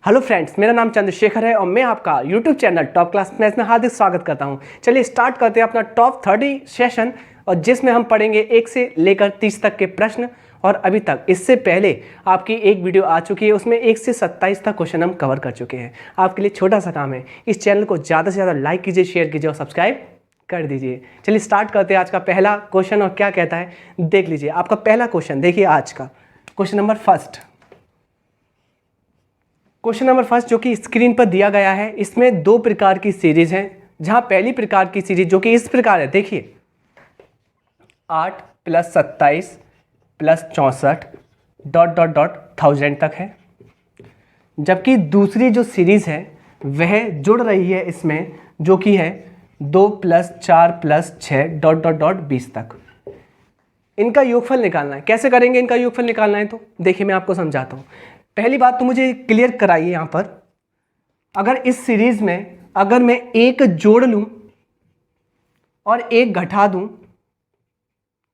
Hello friends, मेरा नाम चंद्रशेखर है और मैं आपका YouTube channel top class maths में हार्दिक स्वागत करता हूं। चलिए स्टार्ट करते हैं अपना टॉप 30 सेशन, और जिसमें हम पढ़ेंगे 1 से लेकर 30 तक के प्रश्न। और अभी तक इससे पहले आपकी एक वीडियो आ चुकी है, उसमें 1 से 27 तक क्वेश्चन हम कवर कर चुके हैं। आपके लिए छोटा सा काम है, इस चैनल को ज़्यादा से ज़्यादा लाइक कीजिए, शेयर कीजिए और सब्सक्राइब कर दीजिए। चलिए स्टार्ट करते हैं आज का पहला क्वेश्चन, और क्या कहता है देख लीजिए। आपका पहला क्वेश्चन देखिए, आज का question number first. Question number first जो कि स्क्रीन पर दिया गया है, इसमें 2 प्रकार की सीरीज है। जहां पहली प्रकार की सीरीज जो कि इस प्रकार है, देखिए 8 + 27 + 64 ... 1000 तक है। जबकि दूसरी जो सीरीज है वह जुड़ रही है इसमें, जो कि है 2 + 4 + 6 ... 20 तक। इनका योगफल निकालना है। कैसे करेंगे इनका योगफल निकालना है? तो देखिए मैं आपको समझाता हूँ। पहली बात तो मुझे क्लियर कराइए यहाँ पर, अगर इस सीरीज में अगर मैं एक जोड़ लूँ और एक घटा दूँ,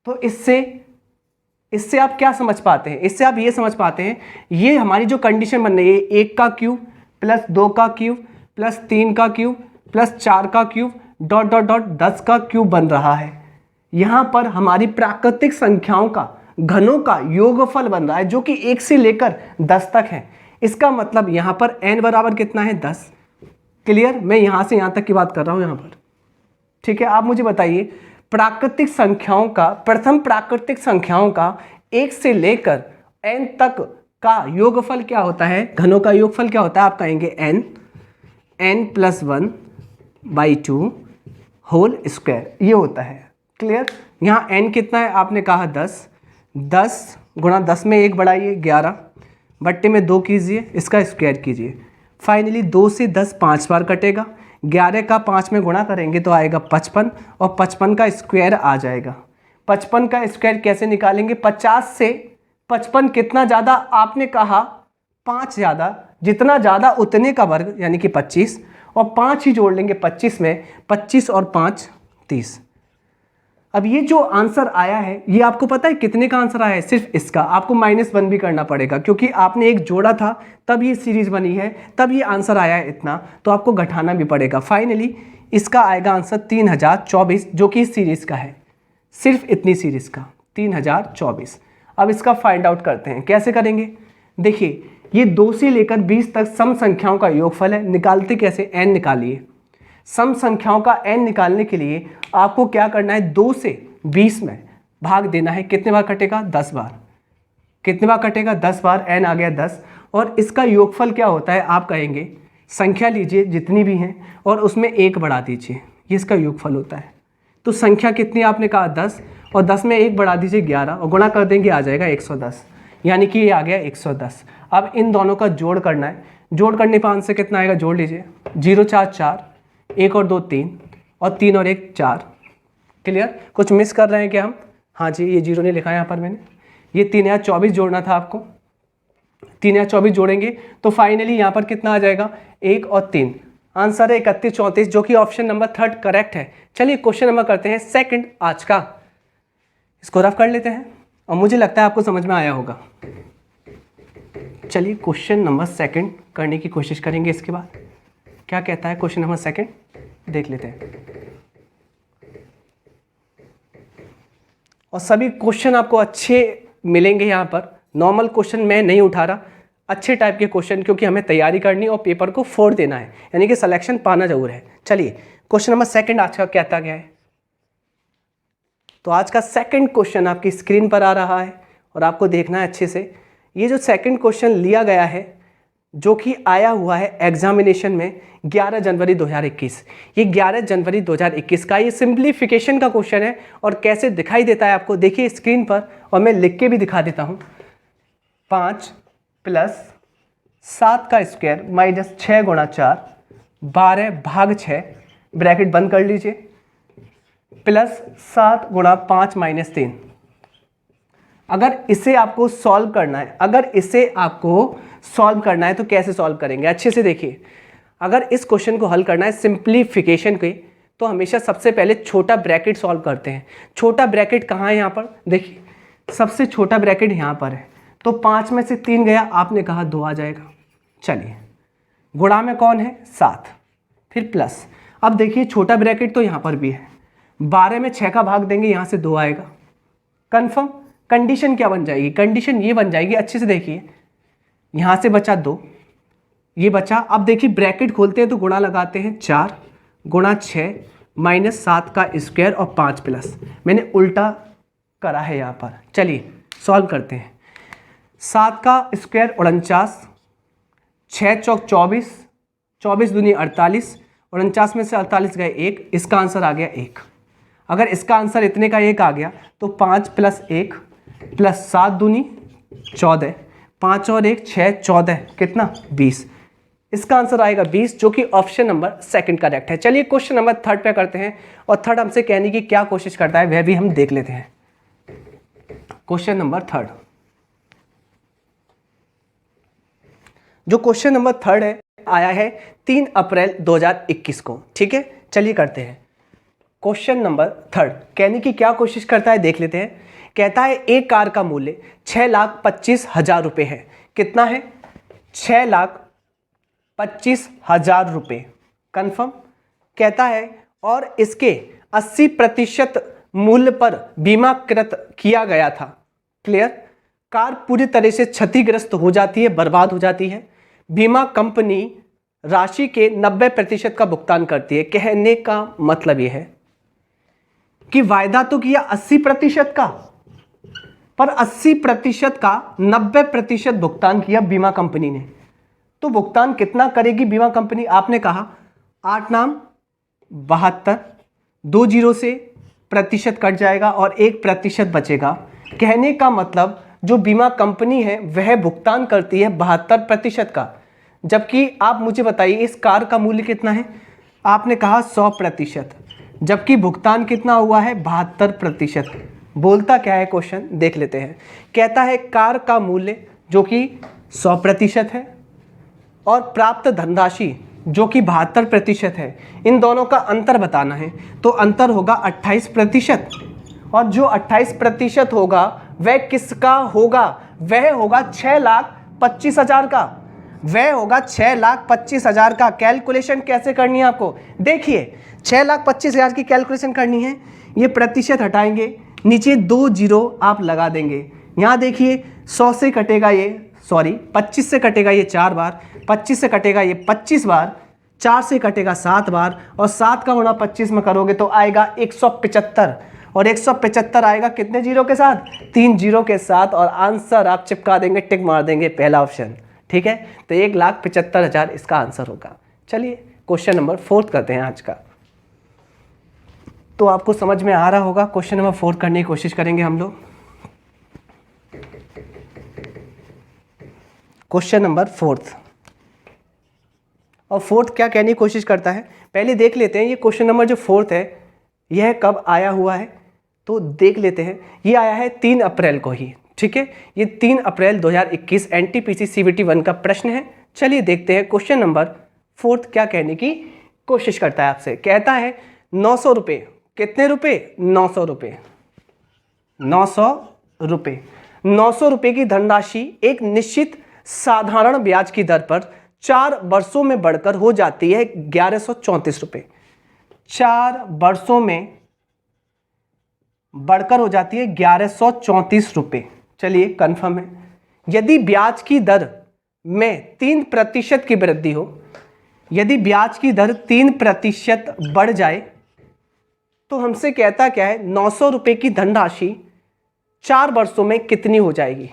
तो इससे आप क्या समझ पाते हैं? इससे आप ये समझ पाते हैं, ये हमारी जो कंडीशन बन रही है 1 का क्यूब + 2 का क्यूब + 3 का क्यूब + 4 का क्यूब ... 10 का क्यूब बन रहा है। यहाँ पर हमारी प्राकृतिक संख्याओं का घनों का योगफल बन रहा है, जो कि 1 से लेकर 10 तक है। इसका मतलब यहाँ पर n बराबर कितना है? 10। क्लियर? मैं यहाँ से यहाँ तक की बात कर रहा हूँ यहाँ पर, ठीक है। आप मुझे बताइए, प्राकृतिक संख्याओं का, प्रथम प्राकृतिक संख्याओं का 1 से लेकर n तक का योगफल क्या होता है? घनों का योगफल क्या होता है? आप कहेंगे n + 1/2 होल स्क्वायर, ये होता है। क्लियर? यहाँ n कितना है? आपने कहा 10 गुणा 10 में 1 बढ़ाइए 11 बट्टे में 2 कीजिए, इसका स्क्वायर कीजिए। फाइनली 2 से 10 5 बार कटेगा, 11 का 5 में गुणा करेंगे तो आएगा 55, और 55 का स्क्वायर आ जाएगा। 55 का स्क्वायर कैसे निकालेंगे? 50 से 55 कितना ज़्यादा? आपने कहा 5 ज़्यादा, जितना ज़्यादा उतने का वर्ग यानी कि 25, और 5 ही जोड़ लेंगे 25 में, 25 और 5 30। अब ये जो आंसर आया है, ये आपको पता है कितने का आंसर आया है? सिर्फ इसका आपको -1 भी करना पड़ेगा, क्योंकि आपने एक जोड़ा था तब ये सीरीज बनी है, तब ये आंसर आया है इतना, तो आपको घटाना भी पड़ेगा। फाइनली इसका आएगा आंसर 3024, जो कि इस सीरीज का है, सिर्फ इतनी सीरीज का 3024। अब इसका फाइंड आउट करते हैं। कैसे करेंगे? देखिए, ये 2 से लेकर 20 तक सम संख्याओं का योगफल है। निकालते कैसे? n निकालिए। सम संख्याओं का n निकालने के लिए आपको क्या करना है? 2 से 20 में भाग देना है। कितने बार कटेगा? 10 बार। कितने बार कटेगा? 10 बार। n आ गया 10, और इसका योगफल क्या होता है? आप कहेंगे संख्या लीजिए जितनी भी हैं और उसमें 1 बढ़ा दीजिए, ये इसका योगफल होता है। तो संख्या कितनी? आपने कहा 10, और 10 में 1 बढ़ा दीजिए 11, और गुणा कर देंगे आ जाएगा 110, यानी कि ये आ गया 110। अब इन दोनों का जोड़ करना है। जोड़ करने पर आंसर कितना आएगा? जोड़ लीजिए। 0 4 4, 1 और 2 3, और 3 और 1 4। क्लियर? कुछ मिस कर रहे हैं क्या हम? हाँ जी, ये 0 नहीं लिखा है यहाँ पर मैंने। ये 3 या 24 जोड़ना था आपको। 3 या 24 जोड़ेंगे तो फाइनली यहाँ पर कितना आ जाएगा? 1 और 3। आंसर है 31 34, जो कि ऑप्शन नंबर 3 करेक्ट है। चलिए क्वेश्चन नंबर करते हैं सेकंड आज का। इसको रफ कर लेते हैं, और मुझे लगता है आपको समझ में आया होगा। चलिए क्वेश्चन नंबर सेकंड करने की कोशिश करेंगे। इसके बाद क्या कहता है क्वेश्चन नंबर सेकंड, देख लेते हैं। और सभी क्वेश्चन आपको अच्छे मिलेंगे यहाँ पर। नॉर्मल क्वेश्चन मैं नहीं उठा रहा, अच्छे टाइप के क्वेश्चन, क्योंकि हमें तैयारी करनी और पेपर को 4 देना है, यानी कि सिलेक्शन पाना जरूर है। चलिए क्वेश्चन नंबर सेकंड आज का कहता गया है। तो आज का सेकंड क्वेश्चन आपकी स्क्रीन पर आ रहा है, और आपको देखना है अच्छे से। ये जो सेकंड क्वेश्चन लिया गया है, जो कि आया हुआ है एग्जामिनेशन में 11 जनवरी 2021। ये 11 जनवरी 2021 का ये सिंप्लीफिकेशन का क्वेश्चन है। और कैसे दिखाई देता है आपको देखिए स्क्रीन पर, और मैं लिख के भी दिखा देता हूँ। 5 + 7 का स्क्वायर - 6 गुणा 4, 12 भाग 6, ब्रैकेट बंद कर लीजिए, प्लस 7 गुणा 5 - 3। अगर इसे आपको सॉल्व करना है, तो कैसे सॉल्व करेंगे? अच्छे से देखिए। अगर इस क्वेश्चन को हल करना है सिंप्लीफिकेशन के, तो हमेशा सबसे पहले छोटा ब्रैकेट सॉल्व करते हैं। छोटा ब्रैकेट कहाँ है? यहाँ पर देखिए, सबसे छोटा ब्रैकेट यहाँ पर है। तो 5 में से 3 गया, आपने कहा 2 आ जाएगा। चलिए गुणा में कौन है 7, फिर प्लस। अब देखिए छोटा ब्रैकेट तो यहाँ पर भी है, 12 में 6 का भाग देंगे, यहाँ से 2 आएगा, कन्फर्म। कंडीशन क्या बन जाएगी, कंडीशन ये बन जाएगी, अच्छे से देखिए, यहाँ से बचा 2, ये बचा। अब देखिए ब्रैकेट खोलते हैं तो गुणा लगाते हैं, 4 गुणा 6 माइनस 7 का स्क्वायर और 5 प्लस, मैंने उल्टा करा है यहाँ पर। चलिए सॉल्व करते हैं। 7 का स्क्वायर 49, 6 चौक 24, 24 दूनी 48, 49 में से 48 गए 1, इसका आंसर आ गया 1। अगर इसका आंसर इतने का 1 आ गया तो 5 प्लस 1 प्लस 7 दूनी 14, 5 और 1 6, 14 कितना 20, इसका आंसर आएगा 20, जो कि ऑप्शन नंबर सेकंड करेक्ट है। चलिए क्वेश्चन नंबर थर्ड पे करते हैं, और थर्ड हमसे कहने की क्या कोशिश करता है वह भी हम देख लेते हैं। क्वेश्चन नंबर थर्ड, जो क्वेश्चन नंबर थर्ड है आया है 3 अप्रैल 2021 को, ठीक है। चलिए करते हैं। क्वेश्चन नंबर थर्ड कहने की क्या कोशिश करता है देख लेते हैं। कहता है एक कार का मूल्य 6,25,000 रुपये है। कितना है, 6,25,000 रुपये, कन्फर्म। कहता है और इसके 80% मूल्य पर बीमाकृत किया गया था। क्लियर। कार पूरी तरह से क्षतिग्रस्त हो जाती है, बर्बाद हो जाती है। बीमा कंपनी राशि के 90% का भुगतान करती है। कहने का मतलब यह है कि वायदा तो किया 80% का, पर 80% का 90% भुगतान किया बीमा कंपनी ने। तो भुगतान कितना करेगी बीमा कंपनी, आपने कहा 8 नाम 72, 2 जीरो से प्रतिशत कट जाएगा और 1% बचेगा। कहने का मतलब जो बीमा कंपनी है वह भुगतान करती है 72% का, जबकि आप मुझे बताइए इस कार का मूल्य कितना है, आपने कहा 100%, जबकि भुगतान कितना हुआ है 72%। बोलता क्या है क्वेश्चन देख लेते हैं। कहता है कार का मूल्य जो कि 100% है और प्राप्त धनराशि जो कि 72% है, इन दोनों का अंतर बताना है। तो अंतर होगा 28%, और जो 28% होगा वह किसका होगा, वह होगा 6,25,000 का, वह होगा 6,25,000 का। कैलकुलेशन कैसे करनी है आपको, देखिए 6,25,000 की कैलकुलेशन करनी है। ये प्रतिशत हटाएंगे, नीचे 2 जीरो आप लगा देंगे। यहाँ देखिए 100 से कटेगा ये, 25 से कटेगा ये 4 बार, 25 से कटेगा ये 25 बार, 4 से कटेगा 7 बार, और 7 का गुणा 25 में करोगे तो आएगा 175, और 175 आएगा कितने जीरो के साथ, 3 जीरो के साथ। और आंसर आप चिपका देंगे, टिक मार देंगे पहला ऑप्शन, ठीक है। तो 1,75,000 इसका आंसर होगा। चलिए क्वेश्चन नंबर 4 करते हैं आज का। तो आपको समझ में आ रहा होगा, क्वेश्चन नंबर 4 करने की कोशिश करेंगे हम लोग। क्वेश्चन नंबर 4, और 4 क्या कहने की कोशिश करता है पहले देख लेते हैं। ये क्वेश्चन नंबर जो 4 है यह कब आया हुआ है तो देख लेते हैं। ये आया है 3 अप्रैल को ही, ठीक है। ये 3 अप्रैल 2021 NTPC CBT 1 का प्रश्न है। चलिए देखते हैं क्वेश्चन नंबर 4 क्या कहने की कोशिश करता है आपसे। कहता है 900 रुपये, कितने रुपये, 900 रुपये, 900 रुपये, 900 रुपये की धनराशि एक निश्चित साधारण ब्याज की दर पर 4 वर्षों में बढ़कर हो जाती है 1134 रुपये। 4 वर्षों में बढ़कर हो जाती है 1134 रुपये। चलिए कंफर्म है। यदि ब्याज की दर में 3% की वृद्धि हो, यदि ब्याज की दर 3% बढ़ जाए तो हमसे कहता क्या है 900 रुपये की धनराशि 4 वर्षों में कितनी हो जाएगी।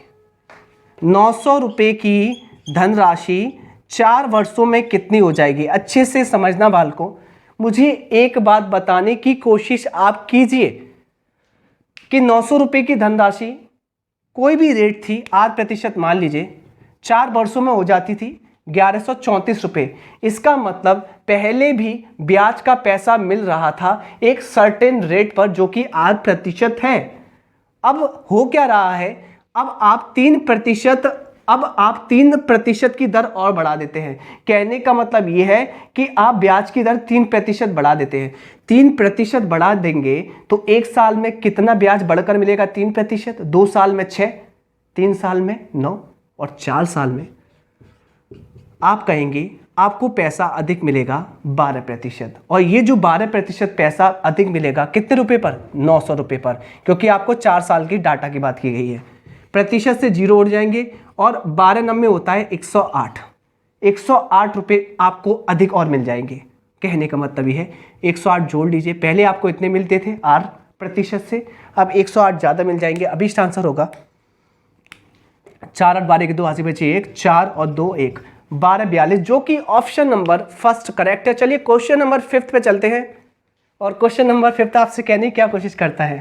900 रुपये की धनराशि 4 वर्षों में कितनी हो जाएगी। अच्छे से समझना बालकों, मुझे एक बात बताने की कोशिश आप कीजिए कि 900 रुपये की धनराशि कोई भी रेट थी 8% मान लीजिए, 4 वर्षों में हो जाती थी 1134 रुपये। इसका मतलब पहले भी ब्याज का पैसा मिल रहा था एक सर्टेन रेट पर जो कि 8% है। अब हो क्या रहा है, अब आप 3% की दर और बढ़ा देते हैं। कहने का मतलब यह है कि आप ब्याज की दर 3% बढ़ा देते हैं। 3% बढ़ा देंगे तो 1 साल में कितना ब्याज बढ़कर मिलेगा 3%, 2 साल में 6, 3 साल में 9 और 4 साल में आप कहेंगे आपको पैसा अधिक मिलेगा 12%। और ये जो 12% पैसा अधिक मिलेगा कितने रुपए पर? 900 रुपये पर, क्योंकि आपको 4 साल की डाटा की बात की गई है। प्रतिशत से 0 उड़ जाएंगे और 12 नंबे होता है 108। 108 रुपये आपको अधिक और मिल जाएंगे। कहने का मतलब ये है 108 जोड़ लीजिए, पहले आपको इतने मिलते थे R% से, अब 108 ज़्यादा मिल जाएंगे। अभी इसका आंसर होगा 4 8 12 के 2 हाथ बचे 1, 4 और 2 1, 12 42, जो कि ऑप्शन नंबर फर्स्ट करेक्ट है। चलिए क्वेश्चन नंबर 5 पे चलते हैं। और क्वेश्चन नंबर 5 आपसे कहने की क्या कोशिश करता है?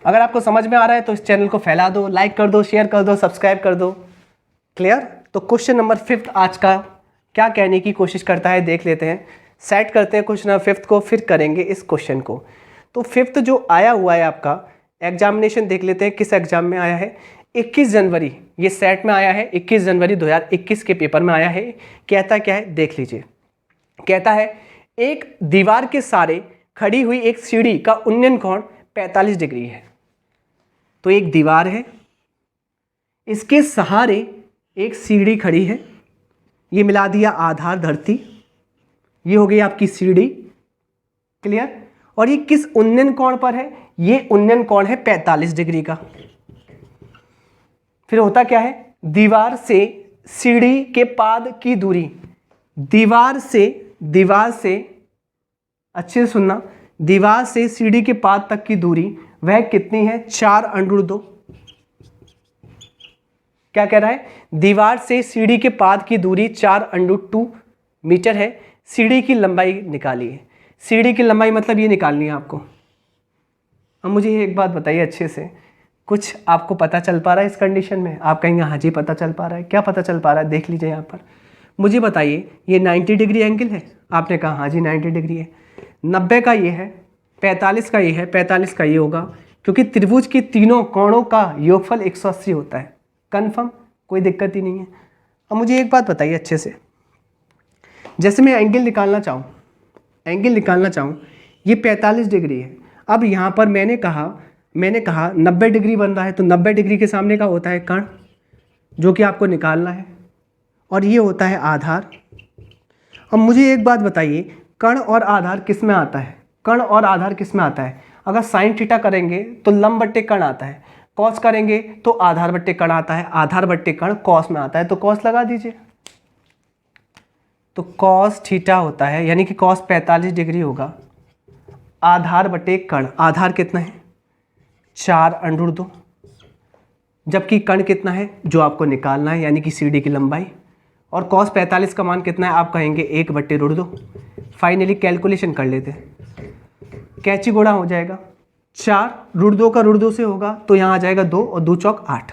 अगर आपको समझ में आ रहा है तो इस चैनल को फैला दो, लाइक कर दो, शेयर कर दो, सब्सक्राइब कर दो। क्लियर? तो क्वेश्चन नंबर 5 आज का क्या कहने की कोशिश करता है देख लेते हैं। सेट करते हैं क्वेश्चन नंबर 5 को, फिर करेंगे इस क्वेश्चन को। तो 5 जो आया हुआ है आपका एग्जामिनेशन, देख लेते हैं किस एग्जाम में आया है। 21 जनवरी ये सेट में आया है, 21 जनवरी 2021 के पेपर में आया है। कहता क्या है देख लीजिए। कहता है एक दीवार के सहारे खड़ी हुई एक सीढ़ी का उन्नयन कोण 45 डिग्री है। तो एक दीवार है, इसके सहारे एक सीढ़ी खड़ी है, ये मिला दिया आधार धरती, ये हो गई आपकी सीढ़ी। क्लियर? और ये किस उन्नयन कोण पर है? ये उन्नयन कोण है 45 डिग्री का। फिर होता क्या है, दीवार से सीढ़ी के पाद की दूरी, दीवार से अच्छे से सुनना, दीवार से सीढ़ी के पाद तक की दूरी वह कितनी है? 4√2। क्या कह रहा है? दीवार से सीढ़ी के पाद की दूरी 4√2 मीटर है। सीढ़ी की लंबाई निकालिए। सीढ़ी की लंबाई मतलब ये निकालनी है आपको। अब मुझे एक बात बताइए अच्छे से, कुछ आपको पता चल पा रहा है इस कंडीशन में? आप कहेंगे हाँ जी पता चल पा रहा है। क्या पता चल पा रहा है देख लीजिए यहाँ पर। मुझे बताइए ये 90 डिग्री एंगल है? आपने कहा हाँ जी 90 डिग्री है। 90 का ये है, 45 का ये है, 45 का ये होगा, क्योंकि त्रिभुज के तीनों कोणों का योगफल 180 होता है। कन्फर्म, कोई दिक्कत ही नहीं है। अब मुझे एक बात बताइए अच्छे से, जैसे मैं एंगल निकालना चाहूँ, ये 45 डिग्री है। अब यहाँ पर मैंने कहा 90 डिग्री बन रहा है, तो 90 डिग्री के सामने का होता है कर्ण, जो कि आपको निकालना है, और ये होता है आधार। अब मुझे एक बात बताइए, कर्ण और आधार किस में आता है? कर्ण और आधार किस में आता है? अगर साइन थीटा करेंगे तो लंब बट्टे कर्ण आता है, कॉस करेंगे तो आधार बट्टे कर्ण आता है, आधार बट्टे कर्ण कॉस में आता है। तो कॉस लगा दीजिए, तो कॉस थीटा होता है, यानी कि कॉस 45 डिग्री होगा। आधार बट्टे कर्ण, आधार कितना है? 4√2, जबकि कर्ण कितना है जो आपको निकालना है, यानी कि सीढ़ी की लंबाई। और कॉस 45 का मान कितना है? आप कहेंगे 1/√2। फाइनली कैलकुलेशन कर लेते हैं, कैंची गुणा हो जाएगा, 4√2 का √2 से होगा तो यहाँ आ जाएगा 2 और 2 चौक 8।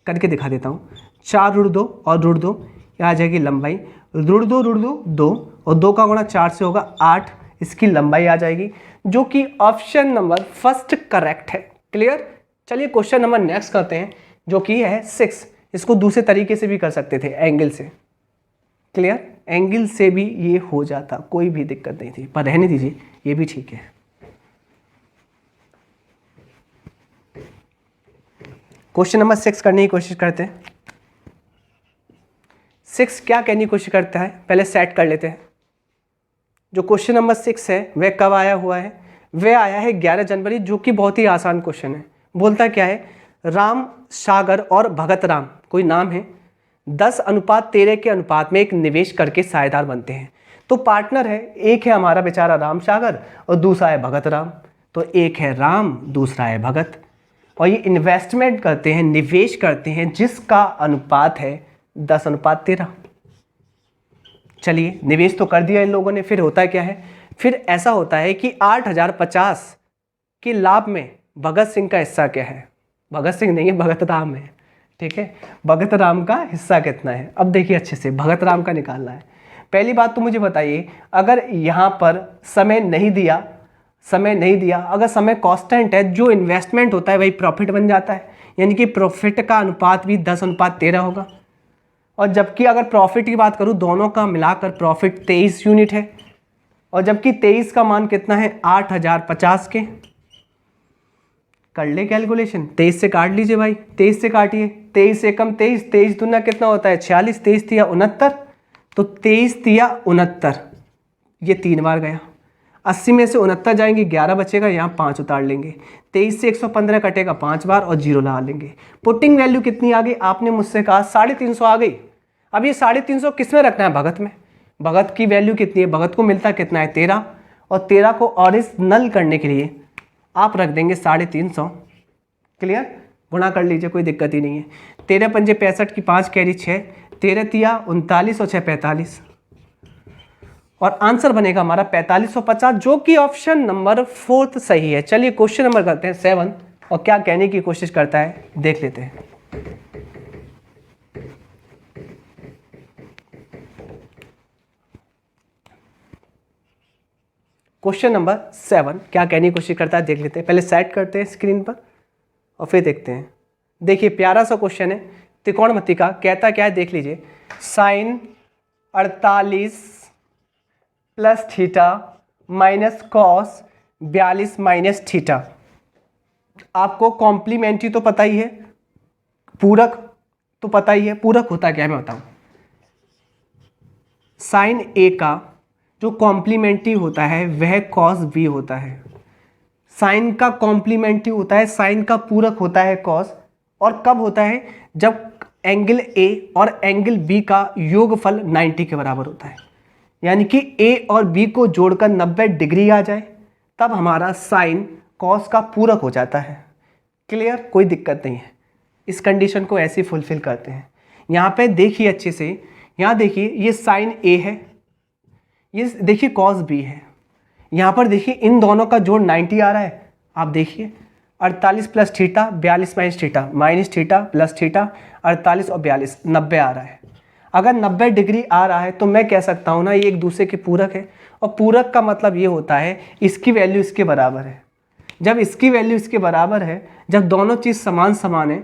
करके दिखा देता हूँ, 4√2 और √2, यहाँ आ जाएगी लंबाई, √2 2 और 2 का गुणा 4 से होगा 8, इसकी लंबाई आ जाएगी, जो कि ऑप्शन नंबर फर्स्ट करेक्ट है। क्लियर? चलिए क्वेश्चन नंबर नेक्स्ट करते हैं, जो कि है 6। इसको दूसरे तरीके से भी कर सकते थे, एंगल से। क्लियर? एंगल से भी ये हो जाता, कोई भी दिक्कत नहीं थी, पर रहने दीजिए, ये भी ठीक है। क्वेश्चन नंबर 6 करने की कोशिश करते हैं। 6 क्या कहने की कोशिश करता है, पहले सेट कर लेते हैं। जो क्वेश्चन नंबर 6 है वह कब आया हुआ है? वह आया है 11 जनवरी, जो कि बहुत ही आसान क्वेश्चन है। बोलता क्या है, राम सागर और भगत राम कोई नाम है, 10:13 के अनुपात में एक निवेश करके साझेदार बनते हैं। तो पार्टनर है, एक है हमारा बेचारा राम सागर और दूसरा है भगत राम। तो एक है राम, दूसरा है भगत, और ये इन्वेस्टमेंट करते हैं, निवेश करते हैं, जिसका अनुपात है 10:13। चलिए निवेश तो कर दिया इन लोगों ने। फिर होता क्या है, फिर ऐसा होता है कि 8050 के लाभ में भगत सिंह का हिस्सा क्या है? भगत सिंह नहीं है, भगत राम है। ठीक है, भगत राम का हिस्सा कितना है? अब देखिए अच्छे से, भगत राम का निकालना है। पहली बात तो मुझे बताइए, अगर यहाँ पर समय नहीं दिया, अगर समय कांस्टेंट है, जो इन्वेस्टमेंट होता है वही प्रॉफिट बन जाता है, यानी कि प्रॉफिट का अनुपात भी 10:13 होगा। और जबकि अगर प्रॉफिट की बात करूँ, दोनों का मिलाकर प्रॉफिट 23 यूनिट है, और जबकि 23 का मान कितना है? 8050 के। कर ले कैलकुलेशन, 23 से काट लीजिए भाई, 23 से काटिए, 23 से कम 23, 23 दूना कितना होता है 46, 23 तिया 69, तो 23 तिया 69, ये 3 बार गया, 80 में से 69 जाएंगे, 11 बचेगा, यहाँ 5 उतार लेंगे, 23 से 115 कटेगा 5 बार और 0 लगा लेंगे। पुटिंग वैल्यू कितनी आ गई, आपने मुझसे कहा 350 आ गई। अब ये 350 किस में रखना है, भगत में। भगत की वैल्यू कितनी है, भगत को मिलता कितना है 13, और 13 को ओरिजिनल करने के लिए आप रख देंगे 350। क्लियर, गुणा कर लीजिए, कोई दिक्कत ही नहीं है। 13 पंजे 65 की 5 कैरी 6, 13 तिया 39 और 6 45, और आंसर बनेगा हमारा 4550, जो कि ऑप्शन नंबर 4 सही है। चलिए क्वेश्चन नंबर करते हैं 7, और क्या कहने की कोशिश करता है देख लेते हैं। क्वेश्चन नंबर 7 क्या कहने की कोशिश करता है देख लेते हैं। पहले सेट करते हैं स्क्रीन पर और फिर देखते हैं। देखिए प्यारा सा क्वेश्चन है, त्रिकोणमिति का। कहता क्या है देख लीजिए, sine 48 plus theta minus cos 42 minus theta. आपको कॉम्प्लीमेंट्री तो पता ही है, पूरक तो पता ही है। पूरक होता क्या है मैं बताऊं। साइन ए का जो कॉम्प्लीमेंट्री होता है वह कॉस बी होता है। साइन का कॉम्प्लीमेंट्री होता है, साइन का पूरक होता है कॉस। और कब होता है, जब एंगल ए और एंगल बी का योगफल 90 के बराबर होता है, यानी कि ए और बी को जोड़कर 90 डिग्री आ जाए, तब हमारा साइन कॉस का पूरक हो जाता है। क्लियर, कोई दिक्कत नहीं है। इस कंडीशन को ऐसे फुलफिल करते हैं। यहाँ पे देखिए अच्छे से, यहाँ देखिए ये साइन ए है, ये देखिए कॉस बी है। यहाँ पर देखिए इन दोनों का जोड़ 90 आ रहा है। आप देखिए 48 plus theta 42 minus theta minus theta plus theta 48 और 42 90 आ रहा है। अगर 90 डिग्री आ रहा है तो मैं कह सकता हूँ ना ये एक दूसरे के पूरक है। और पूरक का मतलब ये होता है इसकी वैल्यू इसके बराबर है। जब इसकी वैल्यू इसके बराबर है, जब दोनों चीज़ समान समान है,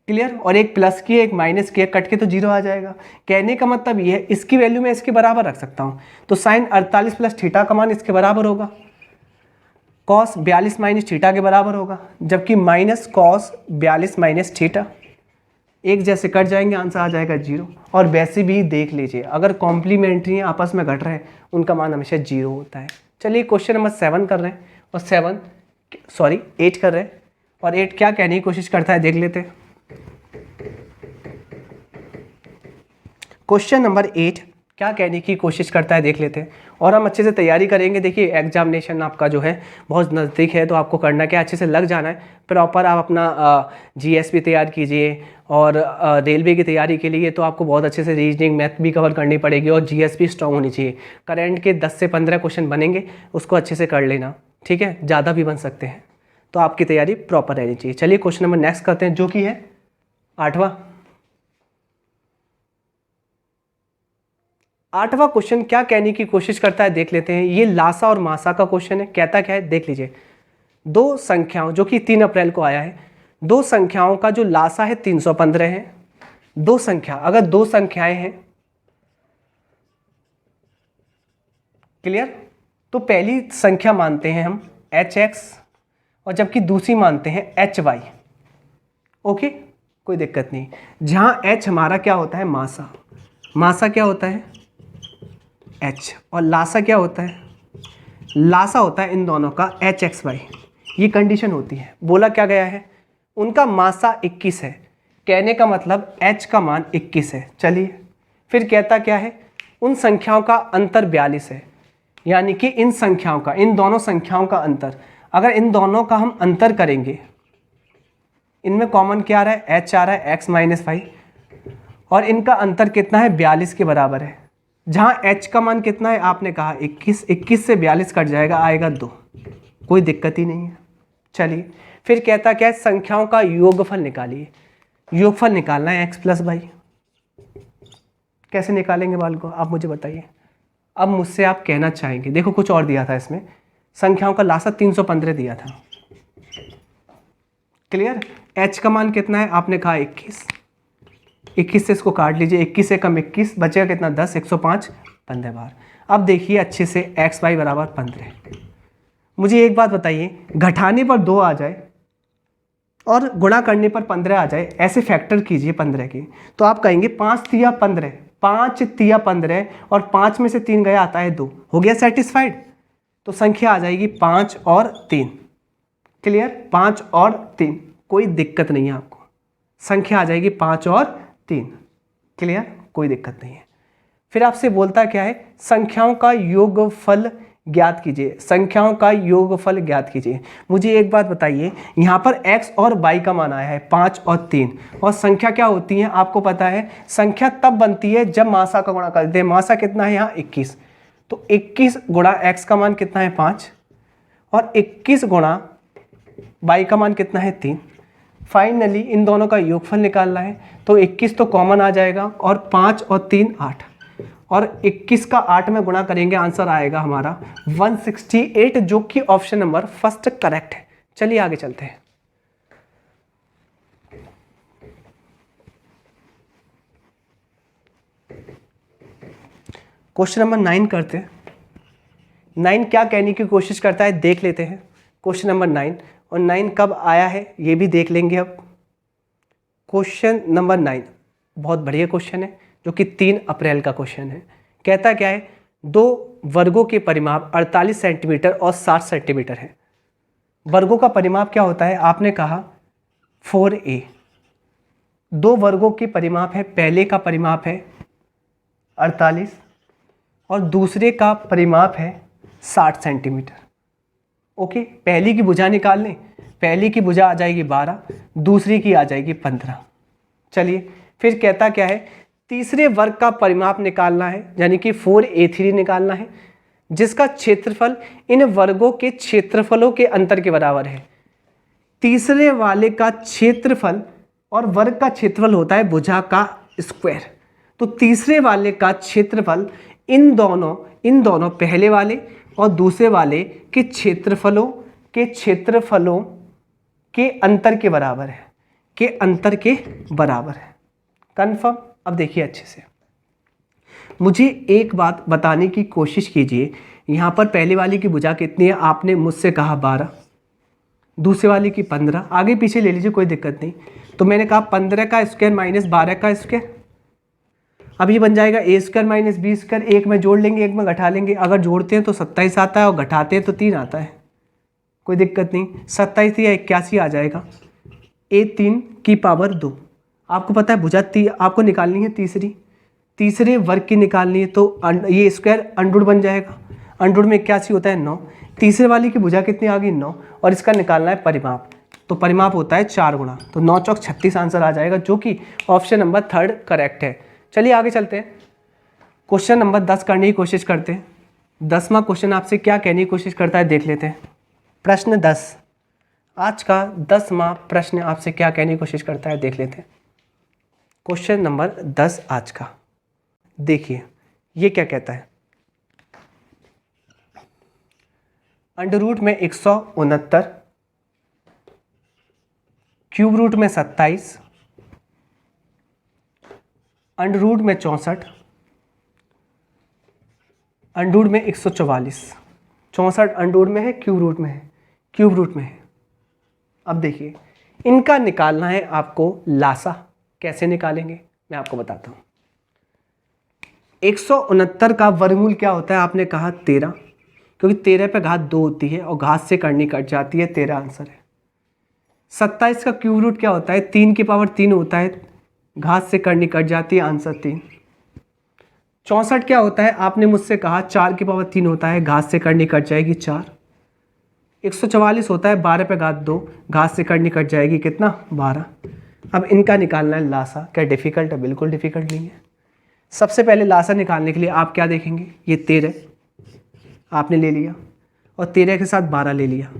क्लियर, और एक प्लस की है एक माइनस की है, कट के तो 0 आ जाएगा। कहने का मतलब ये है इसकी वैल्यू मैं इसके बराबर रख सकता हूँ। तो साइन 48 प्लस थीटा का मान इसके बराबर होगा, कॉस 42 माइनस थीटा के बराबर होगा, जबकि माइनस कॉस 42 माइनस थीटा एक जैसे कट जाएंगे, आंसर आ जाएगा 0। और वैसे भी देख लीजिए अगर कॉम्प्लीमेंट्री हैं आपस में घट रहे हैं उनका मान हमेशा 0 होता है। चलिए क्वेश्चन नंबर 7 कर रहे हैं और 8 कर रहे हैं, और 8 क्या कहने की कोशिश करता है देख लेते हैं। क्वेश्चन नंबर 8 क्या कहने की कोशिश करता है देख लेते हैं, और हम अच्छे से तैयारी करेंगे। देखिए एग्जामिनेशन आपका जो है बहुत नज़दीक है, तो आपको करना क्या, अच्छे से लग जाना है प्रॉपर। आप अपना जीएस भी तैयार कीजिए, और रेलवे की तैयारी के लिए तो आपको बहुत अच्छे से रीजनिंग मैथ भी कवर करनी पड़ेगी, और जीएस भी स्ट्रांग होनी चाहिए। करंट के 10 से 15 क्वेश्चन बनेंगे, उसको अच्छे से कर लेना, ठीक है, ज़्यादा भी बन सकते हैं, तो आपकी तैयारी प्रॉपर रहनी चाहिए। चलिए क्वेश्चन नंबर नेक्स्ट करते हैं, जो कि है 8वां क्वेश्चन। क्या कहने की कोशिश करता है देख लेते हैं। ये लासा और मासा का क्वेश्चन है। कहता क्या है देख लीजिए, दो संख्याओं, जो कि 3 अप्रैल को आया है, दो संख्याओं का जो लासा है 315 है। दो संख्या, अगर दो संख्याएं हैं, क्लियर, तो पहली संख्या मानते हैं हम hx, और जबकि दूसरी मानते हैं hy। ओके, कोई दिक्कत नहीं। जहां h हमारा क्या होता है मासा, मासा क्या होता है h, और लासा क्या होता है, लासा होता है इन दोनों का hxy। ये कंडीशन होती है। बोला क्या गया है, उनका मासा 21 है, कहने का मतलब h का मान 21 है। चलिए फिर कहता क्या है, उन संख्याओं का अंतर 42 है, यानी कि इन संख्याओं का, इन दोनों संख्याओं का अंतर, अगर इन दोनों का हम अंतर करेंगे, इनमें कॉमन क्या आ रहा है, h आ रहा है x माइनस वाई, और इनका अंतर कितना है 42 के बराबर है। जहां h का मान कितना है आपने कहा 21, 21 से 42 कट जाएगा, आएगा 2, कोई दिक्कत ही नहीं है। चलिए फिर कहता क्या है, संख्याओं का योगफल निकालिए। योगफल निकालना है x प्लस वाई। कैसे निकालेंगे बाल को आप मुझे बताइए। अब मुझसे आप कहना चाहेंगे, देखो कुछ और दिया था इसमें, संख्याओं का लासा 315 दिया था, क्लियर। h का मान कितना है आपने कहा 21, 21 से इसको काट लीजिए, 21 से कम 21 बचेगा कितना 10, 105 15 बार। अब देखिए अच्छे से एक्स वाई बराबर 15। मुझे एक बात बताइए, घटाने पर 2 आ जाए और गुणा करने पर 15 आ जाए, ऐसे फैक्टर कीजिए 15 की, तो आप कहेंगे 5 तिया 15, 5 तिया 15 और 5 में से 3 गया आता है 2, हो गया सेटिस्फाइड। तो संख्या आ जाएगी 5 और 3। क्लियर, 5 और 3, कोई दिक्कत नहीं है आपको, संख्या आ जाएगी 5 और 3। क्लियर, कोई दिक्कत नहीं है। फिर आपसे बोलता क्या है, संख्याओं का योगफल ज्ञात कीजिए, संख्याओं का योगफल ज्ञात कीजिए। मुझे एक बात बताइए, यहाँ पर x और y का मान आया है 5 और 3, और संख्या क्या होती है आपको पता है, संख्या तब बनती है जब मासा का गुणा कर देते हैं। मासा कितना है यहाँ 21, तो 21 गुणा x का मान कितना है 5, और 21 गुणा y का मान कितना है 3। फाइनली इन दोनों का योगफल निकालना है, तो 21 तो कॉमन आ जाएगा, और 5 और 3 8, और 21 का 8 में गुणा करेंगे, आंसर आएगा हमारा 168, जो कि ऑप्शन नंबर फर्स्ट करेक्ट है। चलिए आगे चलते हैं। क्वेश्चन नंबर 9 करते हैं। 9 क्या कहने की कोशिश करता है देख लेते हैं। क्वेश्चन नंबर 9, और 9 कब आया है ये भी देख लेंगे अब। क्वेश्चन नंबर 9 बहुत बढ़िया क्वेश्चन है, जो कि 3 अप्रैल का क्वेश्चन है। कहता क्या है, दो वर्गों के परिमाप 48 सेंटीमीटर और 60 सेंटीमीटर है। वर्गों का परिमाप क्या होता है, आपने कहा 4a। दो वर्गों के परिमाप है, पहले का परिमाप है 48 और दूसरे का परिमाप है 60 सेंटीमीटर। ओके, पहली की भुजा निकाल लें, पहली की भुजा आ जाएगी 12, दूसरी की आ जाएगी 15। चलिए फिर कहता क्या है, तीसरे वर्ग का परिमाप निकालना है, यानी कि 4a3 निकालना है, जिसका क्षेत्रफल इन वर्गों के क्षेत्रफलों के अंतर के बराबर है। तीसरे वाले का क्षेत्रफल और वर्ग का क्षेत्रफल होता है भुजा का स्क्वायर, तो तीसरे वाले का क्षेत्रफल इन दोनों पहले वाले और दूसरे वाले के क्षेत्रफलों के अंतर के बराबर है, के अंतर के बराबर है। कन्फर्म। अब देखिए अच्छे से, मुझे एक बात बताने की कोशिश कीजिए। यहाँ पर पहले वाली की भुजा कितनी है, आपने मुझसे कहा 12, दूसरे वाले की 15, आगे पीछे ले लीजिए कोई दिक्कत नहीं। तो मैंने कहा 15 का स्क्वायर माइनस 12 का स्क्वायर, अब ये बन जाएगा ए स्क्वायर माइनस बी स्क्वायर। एक में जोड़ लेंगे, एक में घटा लेंगे। अगर जोड़ते हैं तो 27 आता है और घटाते हैं तो 3 आता है, कोई दिक्कत नहीं। 27 या 81 आ जाएगा, a3 की पावर 2। आपको पता है भुजा आपको निकालनी है तीसरे वर्ग की निकालनी है, तो ये स्क्वायर अंडर बन जाएगा। अंडर में 81 होता है 9, तीसरे वाली की भुजा कितनी आ गई 9, और इसका निकालना है परिमाप, तो परिमाप होता है 4 गुणा, तो 9 चौक 36 आंसर आ जाएगा, जो कि ऑप्शन नंबर 3 करेक्ट है। चलिए आगे चलते हैं, क्वेश्चन नंबर 10 करने की कोशिश करते हैं। 10वां क्वेश्चन आपसे क्या कहने की कोशिश करता है देख लेते हैं। प्रश्न 10, आज का 10वां प्रश्न आपसे क्या कहने की कोशिश करता है देख लेते हैं। क्वेश्चन नंबर 10 आज का, देखिए ये क्या कहता है। अंडर रूट में 169, क्यूब रूट में 27, अंडर रूट में 64, अंडर रूट में 144। 64 अंडर रूट में है, क्यूब रूट में है, क्यूब रूट में है। अब देखिए इनका निकालना है आपको लासा। कैसे निकालेंगे मैं आपको बताता हूँ। 169 का वर्गमूल क्या होता है, आपने कहा 13, क्योंकि 13 पे घात 2 होती है और घात से करनी कट जाती है, 13 आंसर है। 27 का क्यूब रूट क्या होता है, 3 की पावर 3 होता है, घात से करनी कट जाती है, आंसर 3। 64 क्या होता है, आपने मुझसे कहा 4 की पावर 3 होता है, घात से करनी कट जाएगी 4। 144 होता है 12 पे घात 2, घात से करनी कट जाएगी कितना 12। अब इनका निकालना है लासा। क्या डिफिकल्ट है, बिल्कुल डिफिकल्ट नहीं है। सबसे पहले लासा निकालने के लिए आप क्या देखेंगे, ये 13 आपने ले लिया और 13 के साथ 12 ले लिया,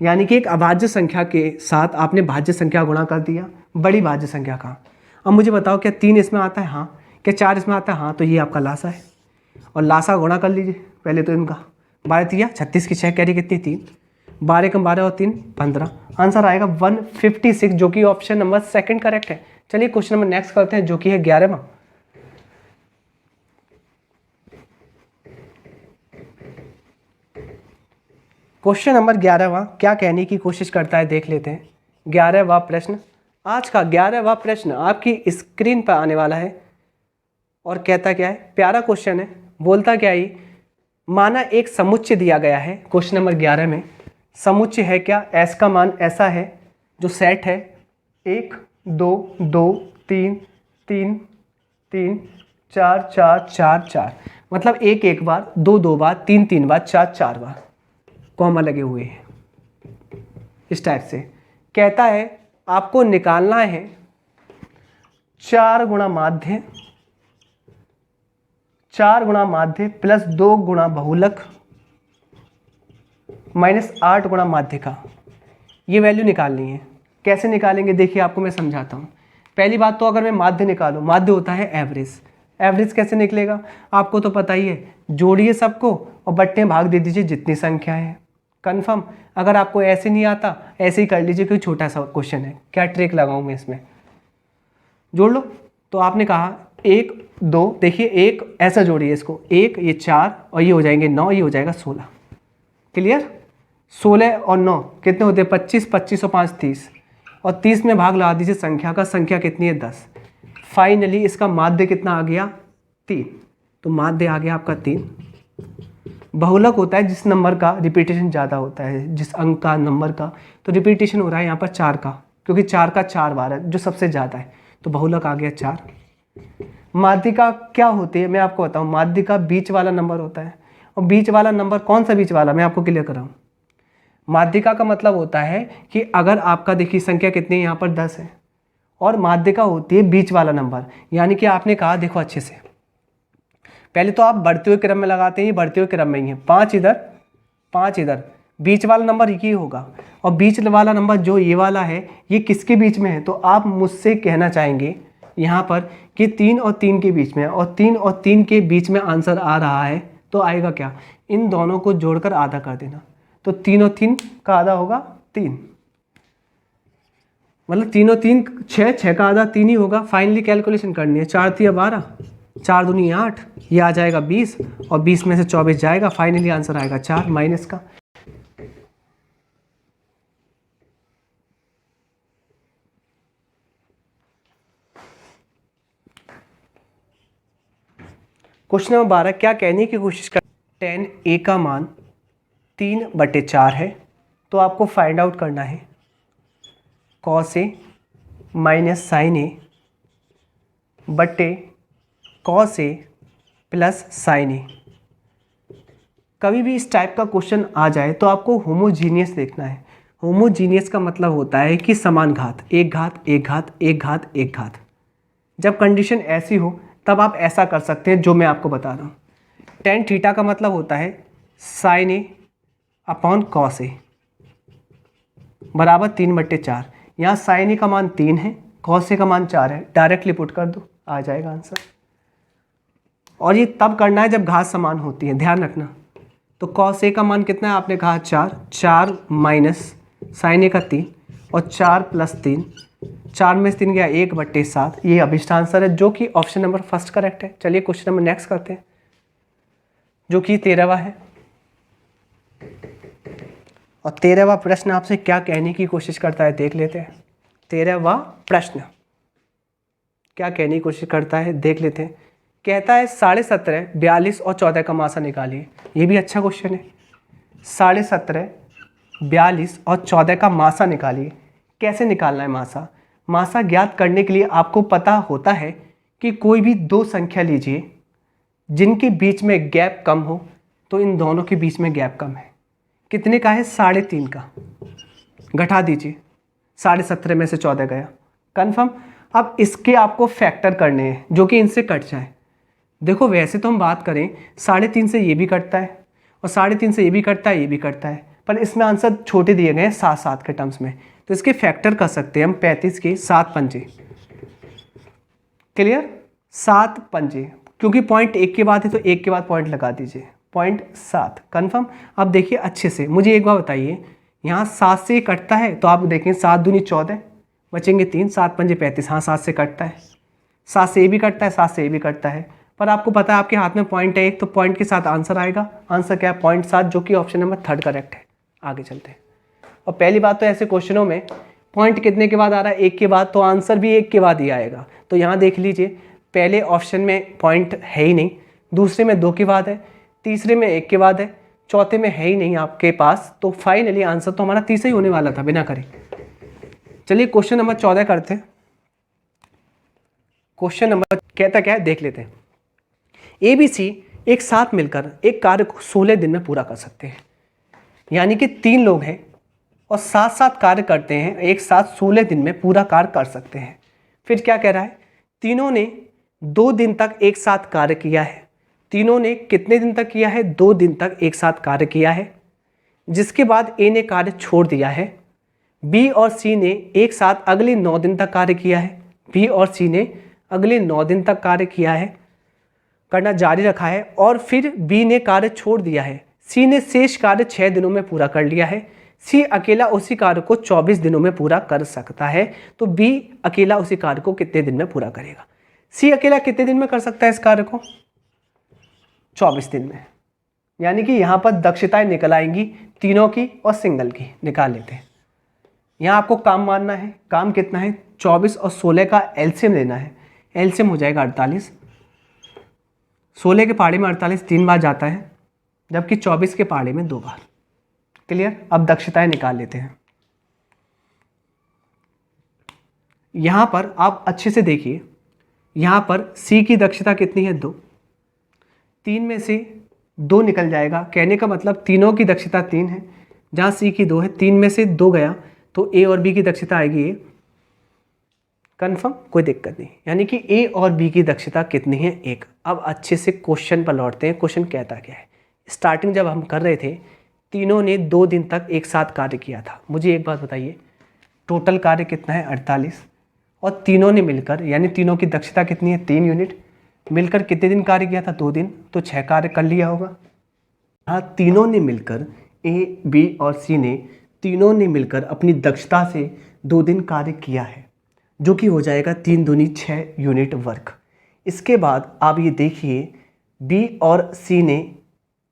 यानी कि एक अभाज्य संख्या के साथ आपने भाज्य संख्या गुणा कर दिया, बड़ी भाज्य संख्या का। अब मुझे बताओ क्या 3 इसमें आता है, हाँ। क्या 4 इसमें आता है, हाँ। तो ये आपका लासा है, और लासा गुणा कर लीजिए पहले तो इनका। 12 तिया 36 की 6 कैरी कितनी 3, 12 कम 12 और 3 15, आंसर आएगा 156, जो कि ऑप्शन नंबर 2 करेक्ट है। चलिए क्वेश्चन नंबर नेक्स्ट करते हैं, जो कि है 11वां। क्वेश्चन नंबर 11वां क्या कहने की कोशिश करता है देख लेते हैं। 11वां प्रश्न, आज का 11वां प्रश्न आपकी स्क्रीन पर आने वाला है और कहता क्या है, प्यारा क्वेश्चन है। बोलता क्या है, माना एक समुच्चय दिया गया है। क्वेश्चन नंबर 11 में समुच्चय है क्या, एस का मान ऐसा है जो सेट है 1 2 2 3 3 3 4 4 4 4, मतलब 1 1 बार, 2 2 बार, 3 3 बार, 4 4 बार कॉमा लगे हुए हैं। इस टाइप से कहता है आपको निकालना है 4 गुणा माध्य, 4 गुणा माध्य प्लस 2 गुणा बहुलक माइनस 8 गुणा माध्य का, ये वैल्यू निकालनी है। कैसे निकालेंगे देखिए, आपको मैं समझाता हूँ। पहली बात तो अगर मैं माध्य निकालूँ, माध्य होता है एवरेज। एवरेज कैसे निकलेगा आपको तो पता ही है, जोड़िए सबको और बट्टे भाग दे दीजिए जितनी संख्या है। कन्फर्म। अगर आपको ऐसे नहीं आता ऐसे ही कर लीजिए, कोई छोटा सा क्वेश्चन है, क्या ट्रिक लगाऊँ मैं इसमें, जोड़ लो। तो आपने कहा 1 2, देखिए एक ऐसा जोड़िए इसको, 1 ये 4 और ये हो जाएंगे 9, ये हो जाएगा 16। क्लियर। 16 और 9 कितने होते हैं 25, 25 और 5 30, और 30 में भाग लगा दीजिए संख्या का, संख्या कितनी है 10। फाइनली इसका माध्य कितना आ गया 3, तो माध्य आ गया आपका 3। बहुलक होता है जिस नंबर का रिपीटेशन ज़्यादा होता है, जिस अंक का नंबर का, तो रिपीटेशन हो रहा है यहाँ पर 4 का, क्योंकि 4 का 4 बार है जो सबसे ज़्यादा है, तो बहुलक आ गया 4। माध्यिका क्या होती है मैं आपको बताऊँ, माध्यिका बीच वाला नंबर होता है। और बीच वाला नंबर कौन सा बीच वाला, मैं आपको क्लियर कराऊँ। माध्यिका का मतलब होता है कि अगर आपका देखिए संख्या कितनी है यहाँ पर 10 है, और माध्यिका होती है बीच वाला नंबर। यानी कि आपने कहा देखो अच्छे से, पहले तो आप बढ़ते हुए क्रम में लगाते हैं, बढ़ते हुए क्रम में ही है, 5 इधर 5 इधर, बीच वाला नंबर ये होगा। और बीच वाला नंबर जो ये वाला है ये किसके बीच में है, तो आप मुझसे कहना चाहेंगे यहाँ पर कि 3 और 3 के बीच में है, और 3 और 3 के बीच में आंसर आ रहा है, तो आएगा क्या, इन दोनों को जोड़कर आधा कर देना, तो 3 और 3 का आधा होगा 3, मतलब 3 और 3 6, 6 का आधा 3 ही होगा। फाइनली कैलकुलेशन करनी है, 4 3 12, 4 दूनी 8, ये आ जाएगा 20, और 20 में से 24 जाएगा, फाइनली आंसर आएगा 4 माइनस का। क्वेश्चन नंबर 12 क्या कहने की कोशिश कर, tan a का मान 3/4 है, तो आपको फाइंड आउट करना है cos a minus sine a बटे cos a plus sine a। कभी भी इस टाइप का क्वेश्चन आ जाए तो आपको होमोजीनियस देखना है। होमोजीनियस का मतलब होता है कि समान घात, एक घात एक घात एक घात एक घात। जब कंडीशन ऐसी हो तब आप ऐसा कर सकते हैं जो मैं आपको बता रहा हूँ। टेन थीटा का मतलब होता है sign A upon cos A बराबर 3/4। यहाँ साइन ए का मान 3 है, कॉस ए का मान 4 है, डायरेक्टली पुट कर दो, आ जाएगा आंसर। और ये तब करना है जब घात समान होती है, ध्यान रखना। तो कॉस ए का मान कितना है आपने कहा 4, 4 माइनस साइन ए का 3 और 4 प्लस 3, 4 में से 3 गया 1/7, ये अभिष्ट आंसर है जो कि ऑप्शन नंबर फर्स्ट करेक्ट है। चलिए क्वेश्चन नंबर नेक्स्ट करते हैं जो कि 13वां है। और 13वां प्रश्न आपसे क्या कहने की कोशिश करता है देख लेते हैं। 13वां प्रश्न क्या कहने की कोशिश करता है देख लेते हैं। कहता है 17.5, 42 और 14 का मासा निकालिए। ये भी अच्छा क्वेश्चन है। 17.5, 42 और 14 का मासा निकालिए। कैसे निकालना है मासा? मासा ज्ञात करने के लिए आपको पता होता है कि कोई भी दो संख्या लीजिए जिनके बीच में गैप कम हो, तो इन दोनों के बीच में गैप कम है। कितने का है? 3.5 का। घटा दीजिए, 17.5 में से 14 गया, कन्फर्म। अब इसके आपको फैक्टर करने हैं जो कि इनसे कट जाए। देखो वैसे तो हम बात करें 3.5 से ये भी कटता है और 3.5 से ये भी कटता है, ये भी कटता है, पर इसमें आंसर छोटे दिए गए हैं 7 के टर्म्स में, तो इसके फैक्टर कर सकते हैं हम 35 के 7 पंजे। क्लियर? 7 पंजे, क्योंकि पॉइंट 1 के बाद है तो 1 के बाद पॉइंट लगा दीजिए, 0.7 कन्फर्म। अब देखिए अच्छे से, मुझे एक बार बताइए, यहाँ 7 से कटता है तो आप देखें 7 दूनी 14, बचेंगे 3, 7 पंजे 35। हाँ 7 से कटता है, 7 से ये भी कटता है, 7 से ये भी कटता है, पर आपको पता है आपके हाथ में पॉइंट है 1, तो पॉइंट के साथ आंसर आएगा। आंसर क्या है? 0.7, जो कि ऑप्शन नंबर 3 करेक्ट है। आगे चलते हैं। और पहली बात तो ऐसे क्वेश्चनों में पॉइंट कितने के बाद आ रहा है, 1 के बाद, तो आंसर भी 1 के बाद ही आएगा। तो यहाँ देख लीजिए, पहले ऑप्शन में पॉइंट है ही नहीं, दूसरे में 2 के बाद है, तीसरे में 1 के बाद है, चौथे में है ही नहीं आपके पास, तो फाइनली आंसर तो हमारा तीसरा ही होने वाला था बिना करे। चलिए क्वेश्चन नंबर 14 करते हैं। क्वेश्चन नंबर कहता क्या है देख लेते हैं। ABC एक साथ मिलकर एक कार्य को 16 दिन में पूरा कर सकते हैं, यानी कि 3 लोग हैं और साथ साथ कार्य करते हैं, एक साथ 16 दिन में पूरा कार्य कर सकते हैं। फिर क्या कह रहा है, तीनों ने 2 दिन तक एक साथ कार्य किया है। तीनों ने कितने दिन तक किया है, 2 दिन तक एक साथ कार्य किया है, जिसके बाद A ने कार्य छोड़ दिया है। B और C ने एक साथ अगले 9 दिन तक कार्य किया है। B और C ने अगले 9 दिन तक कार्य किया है, करना जारी रखा है, और फिर B ने कार्य छोड़ दिया है। C ने शेष कार्य 6 दिनों में पूरा कर लिया है। C अकेला उसी कार्य को 24 दिनों में पूरा कर सकता है। तो B अकेला उसी कार्य को कितने दिन में पूरा करेगा? C अकेला कितने दिन में कर सकता है इस कार्य को? 24 दिन में। यानी कि यहाँ पर दक्षताएं निकल आएंगी तीनों की और सिंगल की, निकाल लेते हैं। यहाँ आपको काम मानना है, काम कितना है, 24 और 16 का एलसीएम लेना है। एलसीएम हो जाएगा 48। 16 के पहाड़े में 48 3 बार जाता है, जबकि 24 के पहाड़े में 2 बार। क्लियर? अब दक्षताएं निकाल लेते हैं। यहाँ पर आप अच्छे से देखिए, यहाँ पर C की दक्षता कितनी है, 2। 3 में से 2 निकल जाएगा, कहने का मतलब तीनों की दक्षता 3 है, जहाँ C की 2 है, 3 में से 2 गया तो A और B की दक्षता आएगी 1। कन्फर्म, कोई दिक्कत नहीं। यानी कि A और B की दक्षता कितनी है, 1। अब अच्छे से क्वेश्चन पर लौटते हैं। क्वेश्चन कहता क्या है, स्टार्टिंग जब हम कर रहे थे, तीनों ने 2 दिन तक एक साथ कार्य किया था। मुझे एक बात बताइए, टोटल कार्य कितना है, 48, और तीनों ने मिलकर, यानी तीनों की दक्षता कितनी है, 3 यूनिट, मिलकर कितने दिन कार्य किया था, 2 दिन, तो 6 कार्य कर लिया होगा। हाँ, तीनों ने मिलकर, A, B और C ने तीनों ने मिलकर अपनी दक्षता से 2 दिन कार्य किया है, जो कि हो जाएगा 3 दूनी 6 यूनिट वर्क। इसके बाद आप ये देखिए, B और C ने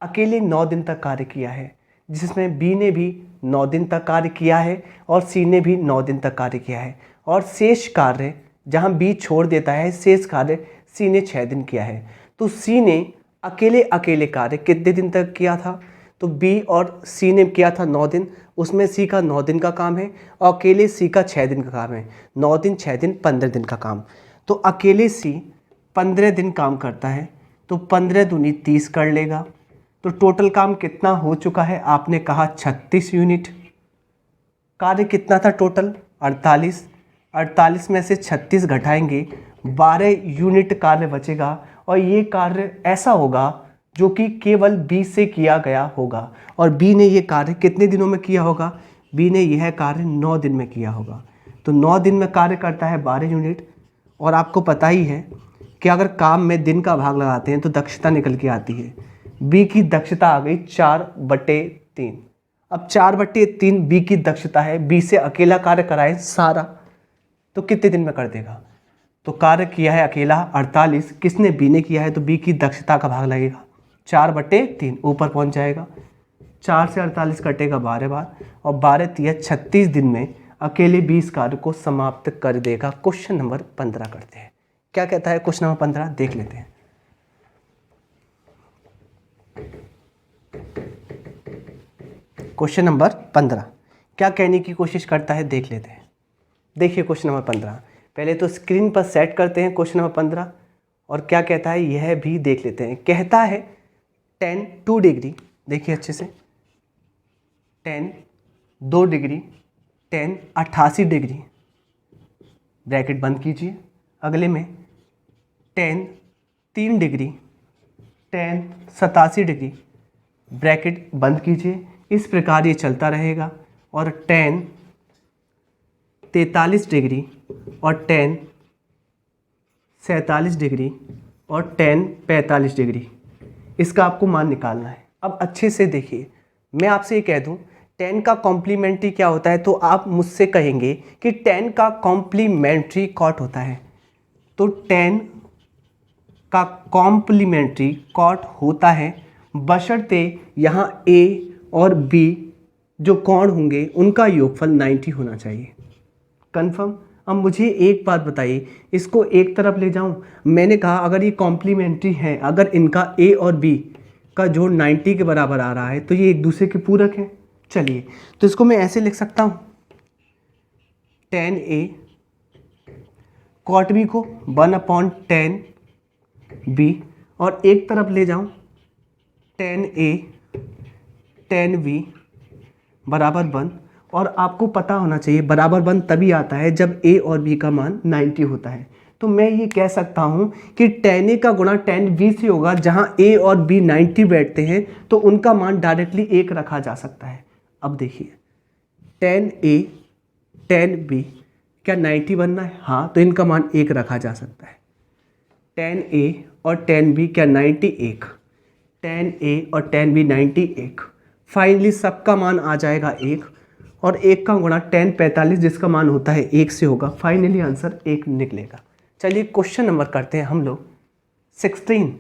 अकेले 9 दिन तक कार्य किया है, जिसमें B ने भी 9 दिन तक कार्य किया है और C ने भी 9 दिन तक कार्य किया है, और शेष कार्य जहां B छोड़ देता है, शेष कार्य C ने 6 दिन किया है। तो C ने अकेले अकेले कार्य कितने दिन तक किया था, तो B और C ने किया था 9 दिन, उसमें C का 9 दिन का काम है और अकेले C का 6 दिन का काम है। 9 दिन 6 दिन 15 दिन का काम। तो अकेले C 15 दिन काम करता है, तो 15 दूनी 30 कर लेगा। तो टोटल काम कितना हो चुका है, आपने कहा 36 यूनिट। कार्य कितना था टोटल, 48। 48 में से 36 घटाएंगे, 12 यूनिट कार्य बचेगा, और ये कार्य ऐसा होगा जो कि केवल B से किया गया होगा। और B ने ये कार्य कितने दिनों में किया होगा, B ने यह कार्य 9 दिन में किया होगा। तो 9 दिन में कार्य करता है 12 यूनिट, और आपको पता ही है कि अगर काम में दिन का भाग लगाते हैं तो दक्षता निकल के आती है। B की दक्षता आ गई 4/3। अब 4/3 B की दक्षता है, B से अकेला कार्य कराए सारा, तो कितने दिन में कर देगा? तो कार्य किया है अकेला 48, किसने, B ने किया है, तो B की दक्षता का भाग लगेगा 4/3, ऊपर पहुंच जाएगा। 4 से 48 कटेगा 12 बार, और 12 तिया 36 दिन में अकेले 20 कार्य को समाप्त कर देगा। क्वेश्चन नंबर 15 करते हैं। क्या कहता है क्वेश्चन नंबर 15, देख लेते हैं। क्वेश्चन नंबर 15 क्या कहने की कोशिश करता है, देख लेते हैं। देखिए क्वेश्चन नंबर 15, पहले तो स्क्रीन पर सेट करते हैं क्वेश्चन नंबर 15, और क्या कहता है यह भी देख लेते हैं। कहता है tan 2 डिग्री, देखिए अच्छे से, tan 2 degree, tan 88 degree, bracket बंद कीजिए। अगले में tan 3 degree, tan 87 degree, bracket बंद कीजिए। इस प्रकार ये चलता रहेगा, और tan 43 डिग्री, और tan 47 डिग्री, और tan 45 डिग्री, इसका आपको मान निकालना है। अब अच्छे से देखिए, मैं आपसे ये कह दूं tan का कॉम्प्लीमेंट्री क्या होता है, तो आप मुझसे कहेंगे कि tan का कॉम्प्लीमेंट्री कॉट होता है। तो tan का कॉम्प्लीमेंट्री कॉट होता है, बशर्ते यहाँ A और B जो कोण होंगे उनका योगफल 90 होना चाहिए। कंफर्म। अब मुझे एक बात बताइए, इसको एक तरफ ले जाऊं? मैंने कहा अगर ये कॉम्प्लीमेंट्री हैं, अगर इनका ए और बी का जोड़ 90 के बराबर आ रहा है तो ये एक दूसरे के पूरक हैं। चलिए तो इसको मैं ऐसे लिख सकता हूँ, tan A cot B को 1/tan B, और एक तरफ ले जाऊं tan A tan B बराबर 1। और आपको पता होना चाहिए बराबर 1 तभी आता है जब A और B का मान 90 होता है। तो मैं ये कह सकता हूं कि tan A का गुणा tan B से होगा, जहां A और B 90 बैठते हैं तो उनका मान डायरेक्टली 1 रखा जा सकता है। अब देखिए tan A tan B क्या 90 बनना है? हाँ, तो इनका मान 1 रखा जा सकता है। tan A और tan B क्या 91, tan A और tan B 91। फाइनली सबका मान आ जाएगा 1, और 1 का गुणा tan 45 जिसका मान होता है 1 से होगा। फाइनली आंसर 1 निकलेगा। चलिए क्वेश्चन नंबर करते हैं हम लोग 16।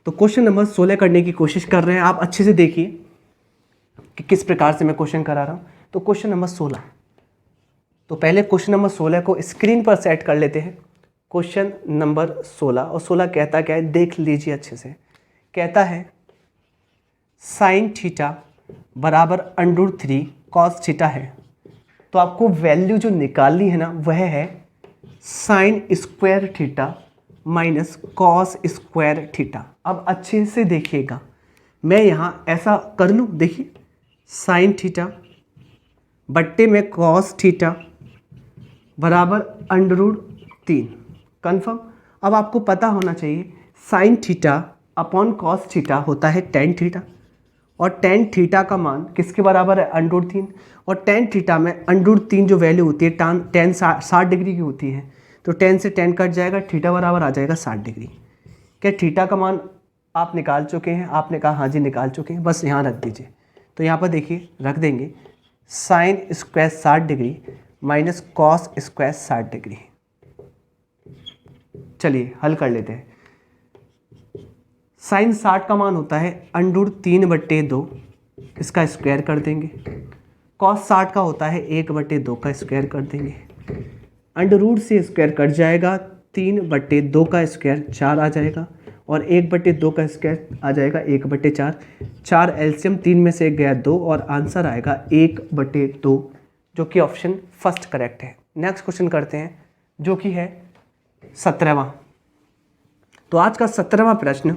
तो क्वेश्चन नंबर 16 करने की कोशिश कर रहे हैं। आप अच्छे से देखिए कि किस प्रकार से मैं क्वेश्चन करा रहा हूँ। तो क्वेश्चन नंबर 16, तो पहले क्वेश्चन नंबर 16 को स्क्रीन पर सेट कर लेते हैं। क्वेश्चन नंबर 16, और 16 कहता क्या है देख लीजिए अच्छे से। कहता है साइन थीटा बराबर √3 कॉस थीटा है। तो आपको वैल्यू जो निकालनी है ना वह है sine square theta minus cos square theta. अब अच्छे से देखिएगा, मैं यहाँ ऐसा कर लूँ, देखिए साइन थीटा बट्टे में कॉस थीटा बराबर √3। कन्फर्म। अब आपको पता होना चाहिए sine theta upon cos theta होता है टेन थीटा, और टेन थीटा का मान किसके बराबर है? √3। और टेन थीटा में √3 जो वैल्यू होती है टेन 60 डिग्री की होती है, तो टेन से टेन कट जाएगा, थीटा बराबर आ जाएगा 60 डिग्री। क्या थीटा का मान आप निकाल चुके हैं? आपने कहा हाँ जी निकाल चुके हैं, बस यहाँ रख दीजिए। तो यहाँ पर देखिए रख देंगे sine square 60 degree minus cos square 60 degree. चलिए हल कर लेते हैं। साइन 60 का मान होता है √3/2, इसका स्क्वायर कर देंगे। कॉस 60 का होता है 1/2 का स्क्वायर कर देंगे। √ से स्क्वायर कट जाएगा, 3/2 का स्क्वायर 4 आ जाएगा, और 1/2 का स्क्वायर आ जाएगा 1/4। 4 एलसीएम 3 में से 1 गया 2, और आंसर आएगा 1/2, जो कि ऑप्शन फर्स्ट करेक्ट है। नेक्स्ट क्वेश्चन करते हैं जो कि है 17वां। तो आज का 17वां प्रश्न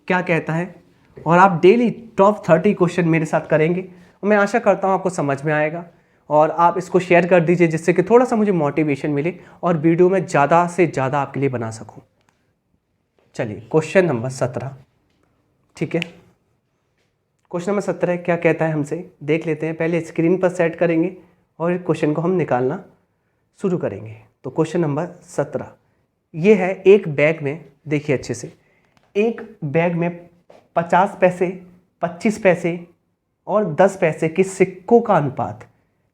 क्या कहता है, और आप डेली टॉप 30 क्वेश्चन मेरे साथ करेंगे, और मैं आशा करता हूँ आपको समझ में आएगा, और आप इसको शेयर कर दीजिए जिससे कि थोड़ा सा मुझे मोटिवेशन मिले और वीडियो में ज़्यादा से ज़्यादा आपके लिए बना सकूँ। चलिए क्वेश्चन नंबर 17, ठीक है। क्वेश्चन नंबर 17 क्या कहता है हमसे, देख लेते हैं। पहले स्क्रीन पर सेट करेंगे और क्वेश्चन को हम निकालना शुरू करेंगे। तो क्वेश्चन नंबर 17 ये है, एक बैग में, देखिए अच्छे से, एक बैग में 50 पैसे, 25 पैसे और 10 पैसे के सिक्कों का अनुपात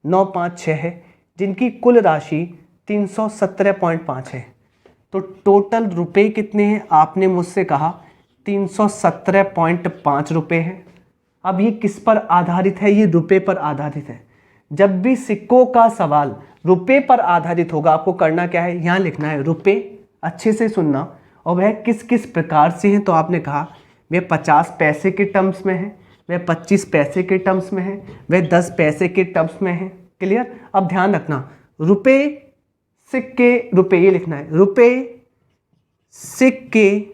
9:5:6 है, जिनकी कुल राशि 317.5 है। तो टोटल रुपए कितने हैं? आपने मुझसे कहा 317.5 रुपये हैं। अब ये किस पर आधारित है? ये रुपए पर आधारित है। जब भी सिक्कों का सवाल रुपए पर आधारित होगा, आपको करना क्या है, यहाँ लिखना है रुपए, अच्छे से सुनना, और वह किस किस प्रकार से हैं। तो आपने कहा वह 50 पैसे के टर्म्स में है, वह 25 पैसे के टर्म्स में है, वह 10 पैसे के टर्म्स में है। क्लियर? अब ध्यान रखना, रुपए सिक्के रुपए, ये लिखना है रुपए सिक्के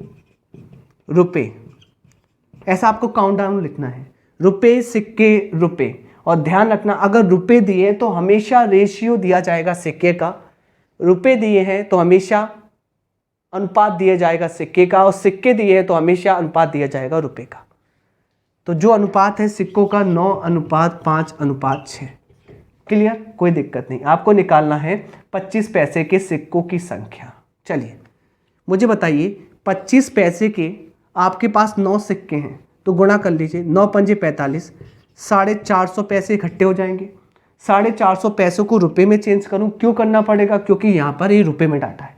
रुपए, ऐसा आपको काउंट डाउन लिखना है, रुपए सिक्के रुपए। और ध्यान रखना, अगर रुपए दिए तो हमेशा रेशियो दिया जाएगा सिक्के का, रुपए दिए हैं तो हमेशा अनुपात दिया जाएगा सिक्के का, और सिक्के दिए हैं तो हमेशा अनुपात दिया जाएगा रुपए का। तो जो अनुपात है सिक्कों का 9:5:6। क्लियर? कोई दिक्कत नहीं। आपको निकालना है 25 पैसे के सिक्कों की संख्या। चलिए मुझे बताइए, 25 पैसे के आपके पास 9 सिक्के हैं, तो गुणा कर लीजिए, 9 पंजे 45, 450 पैसे इकट्ठे हो जाएंगे। 450 पैसों को रुपए में चेंज करूं, क्यों करना पड़ेगा? क्योंकि यहाँ पर ये रुपए में डाटा है।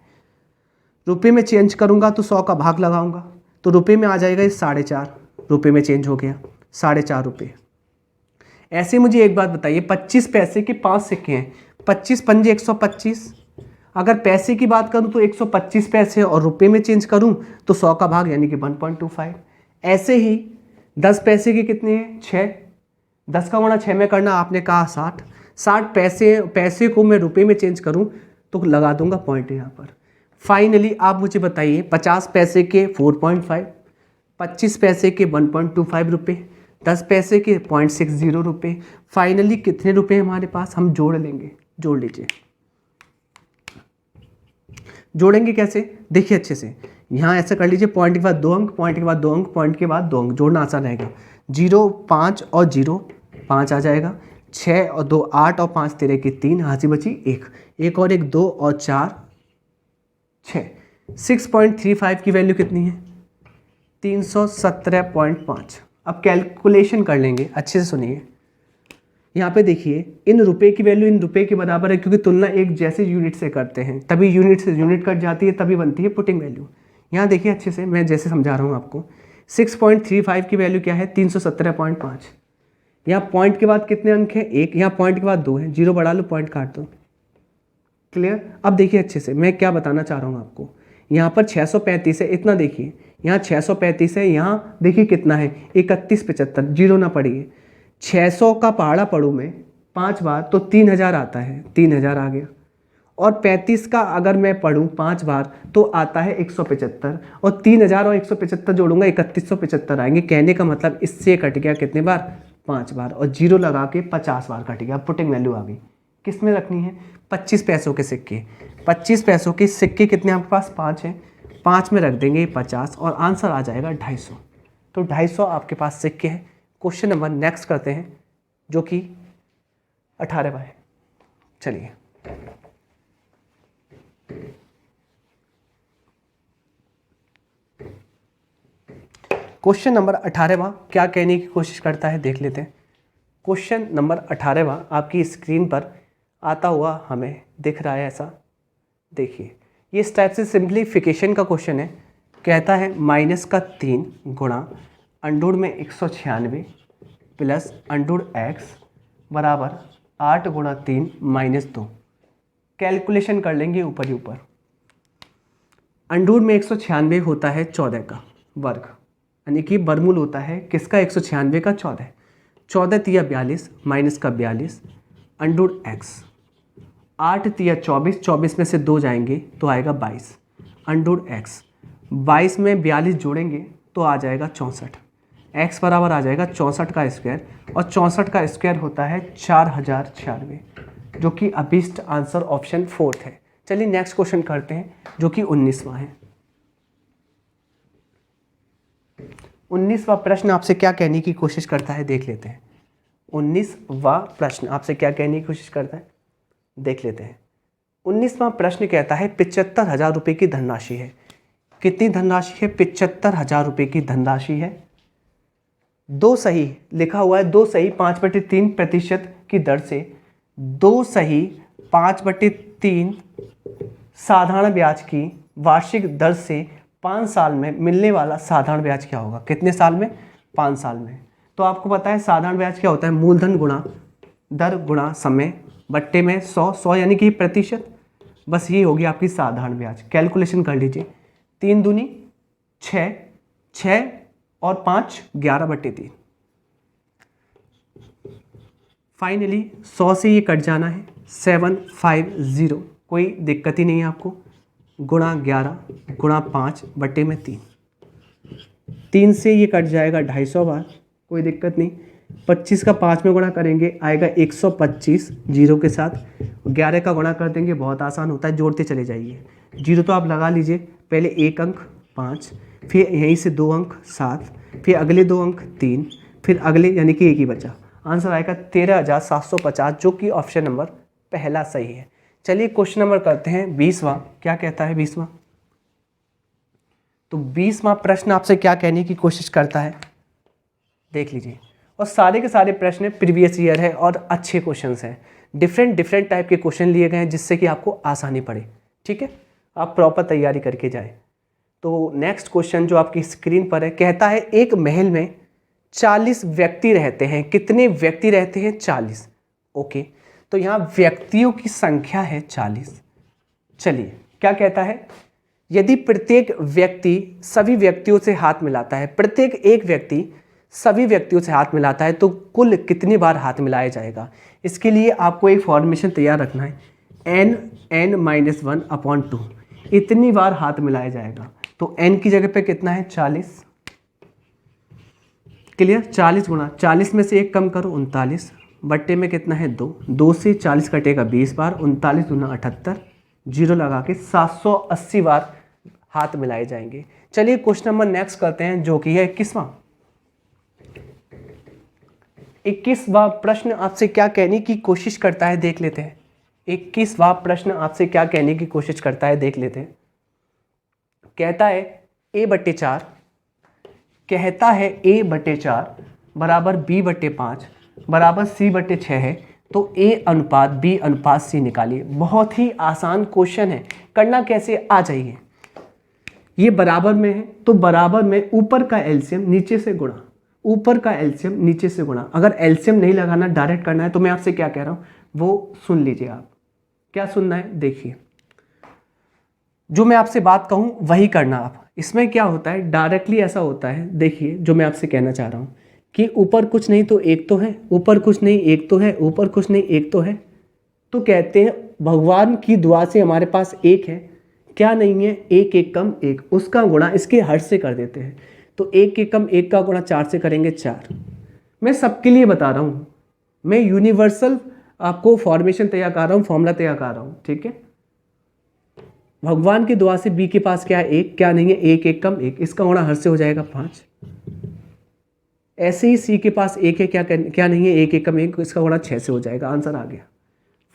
रुपए में चेंज करूंगा तो 100 का भाग लगाऊंगा, तो रुपए में आ जाएगा ये 4.5, रुपए में चेंज हो गया 4.5 रुपये। ऐसे मुझे एक बात बताइए, 25 पैसे के 5 सिक्के हैं, 25 पंजे 125। अगर पैसे की बात करूं तो 125 पैसे और रुपए में चेंज करूं तो 100 का भाग यानी कि 1.25। ऐसे ही 10 पैसे के कितने हैं 6, 10 का गुणा 6 में करना, आपने कहा 60। 60 पैसे को मैं रुपए में चेंज करूं तो लगा दूंगा पॉइंट यहाँ पर। फाइनली आप मुझे बताइए 50 पैसे के 4.5, 25 पैसे के 1.25 रुपये, 10 पैसे के 0.60 रुपये। फाइनली कितने रुपए हमारे पास, हम जोड़ लेंगे, जोड़ लीजिए। जोड़ेंगे कैसे, देखिए अच्छे से, यहाँ ऐसा कर लीजिए, पॉइंट के बाद 2 अंक, पॉइंट के बाद 2 अंक, पॉइंट के बाद 2 अंक, जोड़ना आसान रहेगा। 0 5 और 0 5 आ जाएगा, 6 और 2 8 और 5 13 की 3, हाथी बची 1, 1 और 1 2 और 4 6। 6.35 की वैल्यू कितनी है 317.5। अब कैलकुलेशन कर लेंगे, अच्छे से सुनिए। यहाँ पे देखिए इन रुपए की वैल्यू इन रुपए के बराबर है, क्योंकि तुलना एक जैसे यूनिट से करते हैं, तभी यूनिट से यूनिट कट जाती है, तभी बनती है पुटिंग वैल्यू। यहाँ देखिए अच्छे से, मैं जैसे समझा रहा हूँ आपको। 6.35 की वैल्यू क्या है 317.5। यहाँ पॉइंट के बाद कितने अंक हैं 1, यहाँ पॉइंट के बाद 2 है, 0 बढ़ा लो, पॉइंट काट दो। क्लियर। अब देखिए अच्छे से मैं क्या बताना चाह रहा हूँ आपको। यहाँ पर 635 है, इतना देखिए, यहाँ 635 है, यहाँ देखिए कितना है 3175, 0 ना पड़िए। 600 का पहाड़ा पढ़ूँ मैं 5 बार तो 3000 आता है, 3000 आ गया। और 35 का अगर मैं पढ़ूँ 5 बार तो आता है 175, और 3000 और 175 जोड़ूंगा 3175 आएंगे। कहने का मतलब इससे कट गया कितने बार 5 बार, और 0 लगा के 50 बार कट गया, पुटिंग वैल्यू आ गई। किस में रखनी है 25 पैसों के सिक्के। 25 पैसों के सिक्के कितने आपके पास 5 हैं, 5 में रख देंगे 50 और आंसर आ जाएगा 250। तो 250 आपके पास सिक्के हैं। क्वेश्चन नंबर नेक्स्ट करते हैं जो कि 18वां है। चलिए क्वेश्चन नंबर 18वां क्या कहने की कोशिश करता है देख लेते हैं। क्वेश्चन नंबर 18वां आपकी स्क्रीन पर आता हुआ हमें दिख रहा है, ऐसा देखिए। ये इस टाइप से सिंप्लीफिकेशन का क्वेश्चन है। कहता है -3 गुणा अंडूर में 196 प्लस अंडूर x बराबर 8 गुणा 3 -2। कैलकुलेशन कर लेंगे ऊपर ही ऊपर। अंडूर में 196 होता है 14 का वर्ग, यानी कि वर्गमूल होता है किसका 196 का 14। 14 तिया 42 माइनस का 42 अंडूर x। 8 तिया 24, 24 में से 2 जाएंगे तो आएगा 22 अंडूर x। 22 में 42 जोड़ेंगे तो आ जाएगा 64। x बराबर आ जाएगा 64 का स्क्वायर, और 64 का स्क्वायर होता है 4096, जो कि अभिष्ट आंसर ऑप्शन 4 है। चलिए नेक्स्ट क्वेश्चन करते हैं जो कि 19वां है। 19वां प्रश्न आपसे क्या कहने की कोशिश करता है देख लेते हैं। 19वां प्रश्न आपसे क्या कहने की कोशिश करता है देख लेते हैं। 19वां प्रश्न कहता है 75,000 रुपये की धनराशि है। कितनी धनराशि है 75,000 रुपये की धनराशि है। 2 सही लिखा हुआ है, 2 सही 5/3% की दर से 2 सही 5/3 साधारण ब्याज की वार्षिक दर से 5 साल में मिलने वाला साधारण ब्याज क्या होगा। कितने साल में 5 साल में। तो आपको पता है साधारण ब्याज क्या होता है, मूलधन गुणा दर गुणा समय बट्टे में 100 यानी कि प्रतिशत। बस ये होगी आपकी साधारण ब्याज। कैलकुलेशन कर लीजिए, 3 दूनी 6, 6 और 5 11/3। फाइनली 100 से ये कट जाना है 750, कोई दिक्कत ही नहीं है आपको। गुणा 11 गुणा 5/3। 3 से ये कट जाएगा 250 बार, कोई दिक्कत नहीं। 25 का 5 में गुणा करेंगे आएगा 125 जीरो के साथ। 11 का गुणा कर देंगे, बहुत आसान होता है, जोड़ते चले जाइए। जीरो तो आप लगा लीजिए, पहले 1 अंक 5, फिर यहीं से 2 अंक 7, फिर अगले 2 अंक 3, फिर अगले यानी कि 1 ही बचा। आंसर आएगा 13,750, जो कि ऑप्शन नंबर पहला सही है। चलिए क्वेश्चन नंबर करते हैं 20वां। क्या कहता है 20वां। तो 20वां प्रश्न आपसे क्या कहने की कोशिश करता है देख लीजिए। और सारे के सारे प्रश्न प्रीवियस ईयर है और अच्छे क्वेश्चंस हैं। डिफरेंट टाइप के क्वेश्चन लिए गए हैं जिससे कि आपको आसानी पड़े। ठीक है, आप प्रॉपर तैयारी करके जाए। तो नेक्स्ट क्वेश्चन जो आपकी स्क्रीन पर है, कहता है एक महल में 40 व्यक्ति रहते हैं। कितने व्यक्ति रहते हैं 40। ओके, तो यहाँ व्यक्तियों की संख्या है 40। चलिए क्या कहता है, यदि प्रत्येक व्यक्ति सभी व्यक्तियों से हाथ मिलाता है, प्रत्येक एक व्यक्ति सभी व्यक्तियों से हाथ मिलाता है तो कुल कितनी बार हाथ मिलाया जाएगा। इसके लिए आपको एक फॉर्मेशन तैयार रखना है, n-1/2 इतनी बार हाथ मिलाया जाएगा। तो n की जगह पे कितना है 40, क्लियर। 40 गुणा 40 में से एक कम करो 39, बट्टे में कितना है 2, 2 से 40 कटेगा 20 बार, 39 दूना 78, जीरो लगा के 780 बार हाथ मिलाए जाएंगे। चलिए क्वेश्चन नंबर नेक्स्ट करते हैं जो कि है 21वां प्रश्न आपसे क्या कहने की कोशिश करता है देख लेते हैं। 21वां प्रश्न आपसे क्या कहने की कोशिश करता है देख लेते हैं। कहता है a/4, कहता है a/4 बराबर b/5 बराबर c/6 है, तो a अनुपात b अनुपात c निकालिए। बहुत ही आसान क्वेश्चन है, करना कैसे आ जाइए। ये बराबर में है तो बराबर में ऊपर का एलसीएम नीचे से गुणा, ऊपर का एलसीएम नीचे से गुणा। अगर एलसीएम नहीं लगाना डायरेक्ट करना है तो मैं आपसे क्या कह रहा हूँ वो सुन लीजिए। आप क्या सुनना है देखिए, जो मैं आपसे बात कहूँ वही करना आप। इसमें क्या होता है डायरेक्टली ऐसा होता है, देखिए जो मैं आपसे कहना चाह रहा हूँ कि ऊपर कुछ नहीं तो एक तो है, ऊपर कुछ नहीं एक तो है, ऊपर कुछ नहीं एक तो है। तो कहते हैं भगवान की दुआ से हमारे पास एक है, क्या नहीं है, एक एक कम एक, उसका गुणा इसके हर से कर देते हैं। तो एक एक कम एक का गुणा 4 से करेंगे 4। मैं सबके लिए बता रहा हूँ, मैं यूनिवर्सल आपको फॉर्मेशन तैयार कर रहा हूँ, फॉर्मूला तैयार कर रहा हूँ, ठीक है। भगवान की दुआ से बी के पास क्या है एक, क्या नहीं है, एक एक कम एक, इसका गुणा हर से हो जाएगा 5। ऐसे ही सी के पास एक है, क्या नहीं है, एक एक कम एक, इसका गुणा 6 से हो जाएगा। आंसर आ गया।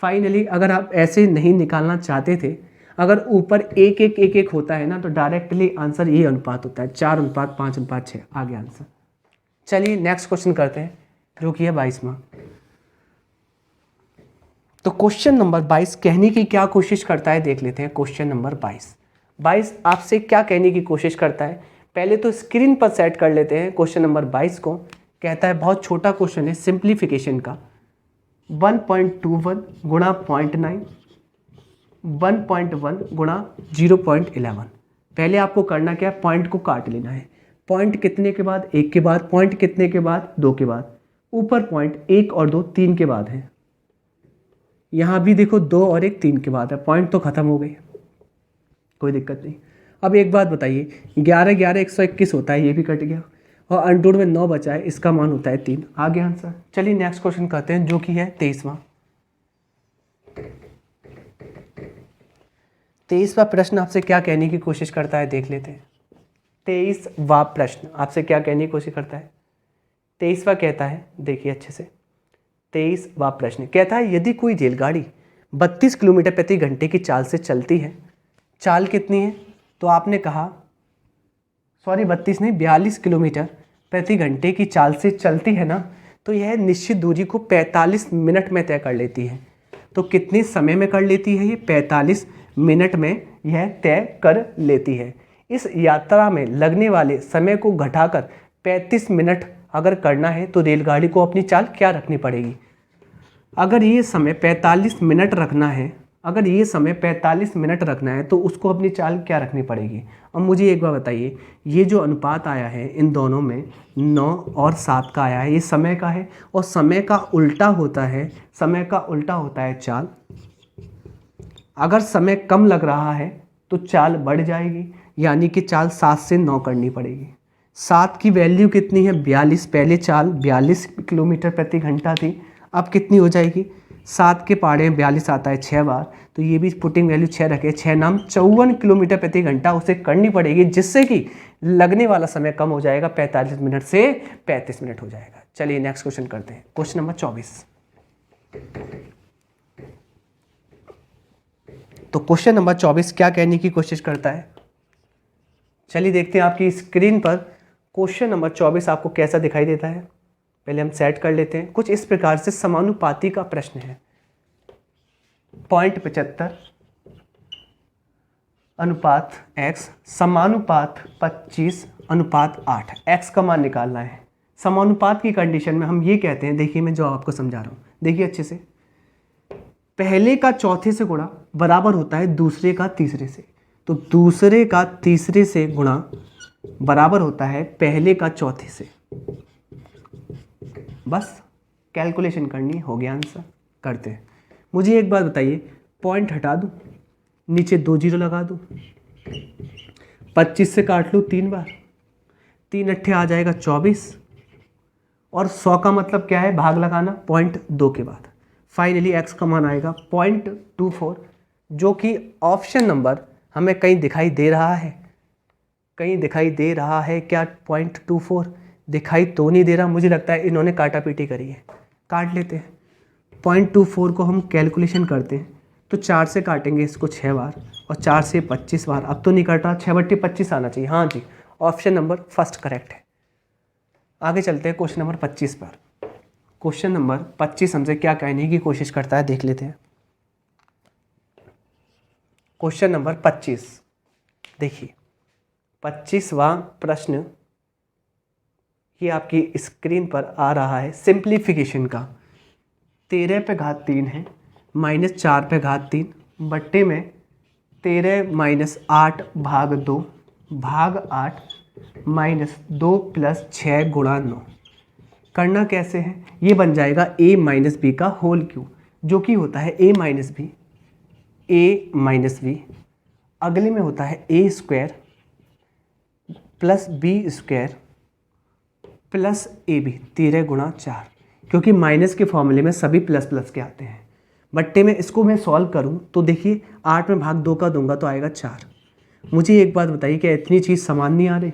फाइनली अगर आप ऐसे नहीं निकालना चाहते थे, अगर ऊपर एक एक एक एक होता है ना तो डायरेक्टली आंसर ये अनुपात होता है, 4:5:6 आ गया आंसर। चलिए नेक्स्ट क्वेश्चन करते हैं जो कि है 22वां। तो क्वेश्चन नंबर 22 कहने की क्या कोशिश करता है देख लेते हैं। क्वेश्चन नंबर 22 आपसे क्या कहने की कोशिश करता है, पहले तो स्क्रीन पर सेट कर लेते हैं। क्वेश्चन नंबर 22 को कहता है, बहुत छोटा क्वेश्चन है सिंप्लीफिकेशन का, 1.21 गुणा 0.9, 1.1 गुणा 0.11। पहले आपको करना क्या है, पॉइंट को काट लेना है। पॉइंट कितने के बाद, एक के बाद, पॉइंट कितने के बाद, दो के बाद, ऊपर पॉइंट 1 और 2 3 के बाद है, यहाँ भी देखो 2 और 1 3 के बाद है। पॉइंट तो खत्म हो गई, कोई दिक्कत नहीं। अब एक बात बताइए, 11 11 121 होता है, ये भी कट गया, और अनटूड में 9 बचा है, इसका मान होता है 3। आ गया आंसर। चलिए नेक्स्ट क्वेश्चन करते हैं जो कि है 23वां। 23वां प्रश्न आपसे क्या कहने की कोशिश करता है देख लेते हैं। 23वां प्रश्न आपसे क्या कहने की कोशिश करता है। 23वां कहता है, देखिए अच्छे से, 23वां प्रश्न कहता है, यदि कोई रेलगाड़ी 32 किलोमीटर प्रति घंटे की चाल से चलती है, चाल कितनी है, तो आपने कहा सॉरी 32 नहीं 42 किलोमीटर प्रति घंटे की चाल से चलती है ना, तो यह निश्चित दूरी को 45 मिनट में तय कर लेती है। तो कितने समय में कर लेती है ये, 45 मिनट में यह तय कर लेती है। इस यात्रा में लगने वाले समय को घटाकर 35 मिनट अगर करना है तो रेलगाड़ी को अपनी चाल क्या रखनी पड़ेगी। अगर ये समय 45 मिनट रखना है, अगर ये समय 45 मिनट रखना है तो उसको अपनी चाल क्या रखनी पड़ेगी। अब मुझे एक बार बताइए, ये जो अनुपात आया है इन दोनों में 9 और 7 का आया है, ये समय का है, और समय का उल्टा होता है, समय का उल्टा होता है चाल। अगर समय कम लग रहा है तो चाल बढ़ जाएगी, यानी कि चाल 7 से 9 करनी पड़ेगी। 7 की वैल्यू कितनी है 42, पहले चाल 42 किलोमीटर प्रति घंटा थी, अब कितनी हो जाएगी, 7 के पहाड़े में 42 आता है 6 बार, तो ये भी पुटिंग वैल्यू 6 रखे, 6 नाम 54 किलोमीटर प्रति घंटा उसे करनी पड़ेगी, जिससे कि लगने वाला समय कम हो जाएगा, 45 मिनट से 35 मिनट हो जाएगा। चलिए नेक्स्ट क्वेश्चन करते हैं, क्वेश्चन नंबर 24। तो क्वेश्चन नंबर 24 क्या कहने की कोशिश करता है, चलिए देखते हैं आपकी स्क्रीन पर क्वेश्चन नंबर 24 आपको कैसा दिखाई देता है। पहले हम सेट कर लेते हैं। कुछ इस प्रकार से समानुपाती का प्रश्न है, 0.75 अनुपात x समानुपात 25 अनुपात 8, x का मान निकालना है। समानुपात की कंडीशन में हम ये कहते हैं, देखिए मैं जो आपको समझा रहा हूँ, देखिए अच्छे से, पहले का चौथे से गुणा बराबर होता है दूसरे का तीसरे से। तो दूसरे का तीसरे से गुणा बराबर होता है पहले का चौथे से। बस कैलकुलेशन करनी, हो गया आंसर। करते हैं। मुझे एक बात बताइए, पॉइंट हटा दूं, नीचे 2 जीरो लगा दूं, 25 से काट लूँ 3 बार, 3 अट्ठे आ जाएगा 24, और 100 का मतलब क्या है, भाग लगाना 0.2 के बाद। फाइनली x का मान आएगा 0.24, जो कि ऑप्शन नंबर हमें कहीं दिखाई दे रहा है, कहीं दिखाई दे रहा है क्या 0.24? दिखाई तो नहीं दे रहा, मुझे लगता है इन्होंने काटा पीटी करी है। काट लेते हैं। 0.24 को हम कैलकुलेशन करते हैं तो 4 से काटेंगे इसको 6 बार, और 4 से 25 बार। अब तो नहीं कट रहा, 6 बट्टी 25 आना चाहिए। हाँ जी, ऑप्शन नंबर फर्स्ट करेक्ट है। आगे चलते हैं क्वेश्चन नंबर 25 पर। क्वेश्चन नंबर 25 हमसे क्या कहने की कोशिश करता है, देख लेते हैं। क्वेश्चन नंबर 25 देखिए, 25वां प्रश्न ये आपकी स्क्रीन पर आ रहा है सिंप्लीफिकेशन का। 13 पे घात 3 है, माइनस 4 पे घात 3 बट्टे में 13 माइनस 8 भाग 2 भाग 8 माइनस 2 प्लस 6 गुणा 9। करना कैसे है, ये बन जाएगा a माइनस बी का होल क्यूब, जो कि होता है a माइनस बी, अगले में होता है a square plus B square plus A B 13 गुणा 4, क्योंकि माइनस के फॉर्मूले में सभी प्लस प्लस के आते हैं। बट्टे में इसको मैं सॉल्व करूं तो देखिए 8 में भाग 2 का दूंगा तो आएगा 4। मुझे एक बात बताइए, क्या इतनी चीज़ समान नहीं आ रही?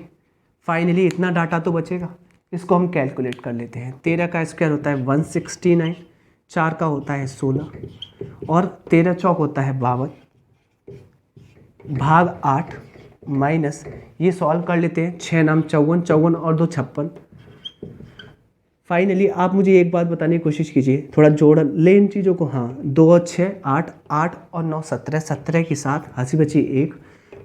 फाइनली इतना डाटा तो बचेगा, इसको हम कैलकुलेट कर लेते हैं। 13 का स्क्वायर होता है 169, 4 का होता है 16, और 13 चौक होता है 52 भाग 8 माइनस, ये सॉल्व कर लेते हैं, 6 नाम 54, 54 और 2 56। फाइनली आप मुझे एक बात बताने की कोशिश कीजिए, थोड़ा जोड़ ले इन चीज़ों को। हाँ, 2 और 6 8, 8 और 9 17, 17 के साथ हंसी बची 1,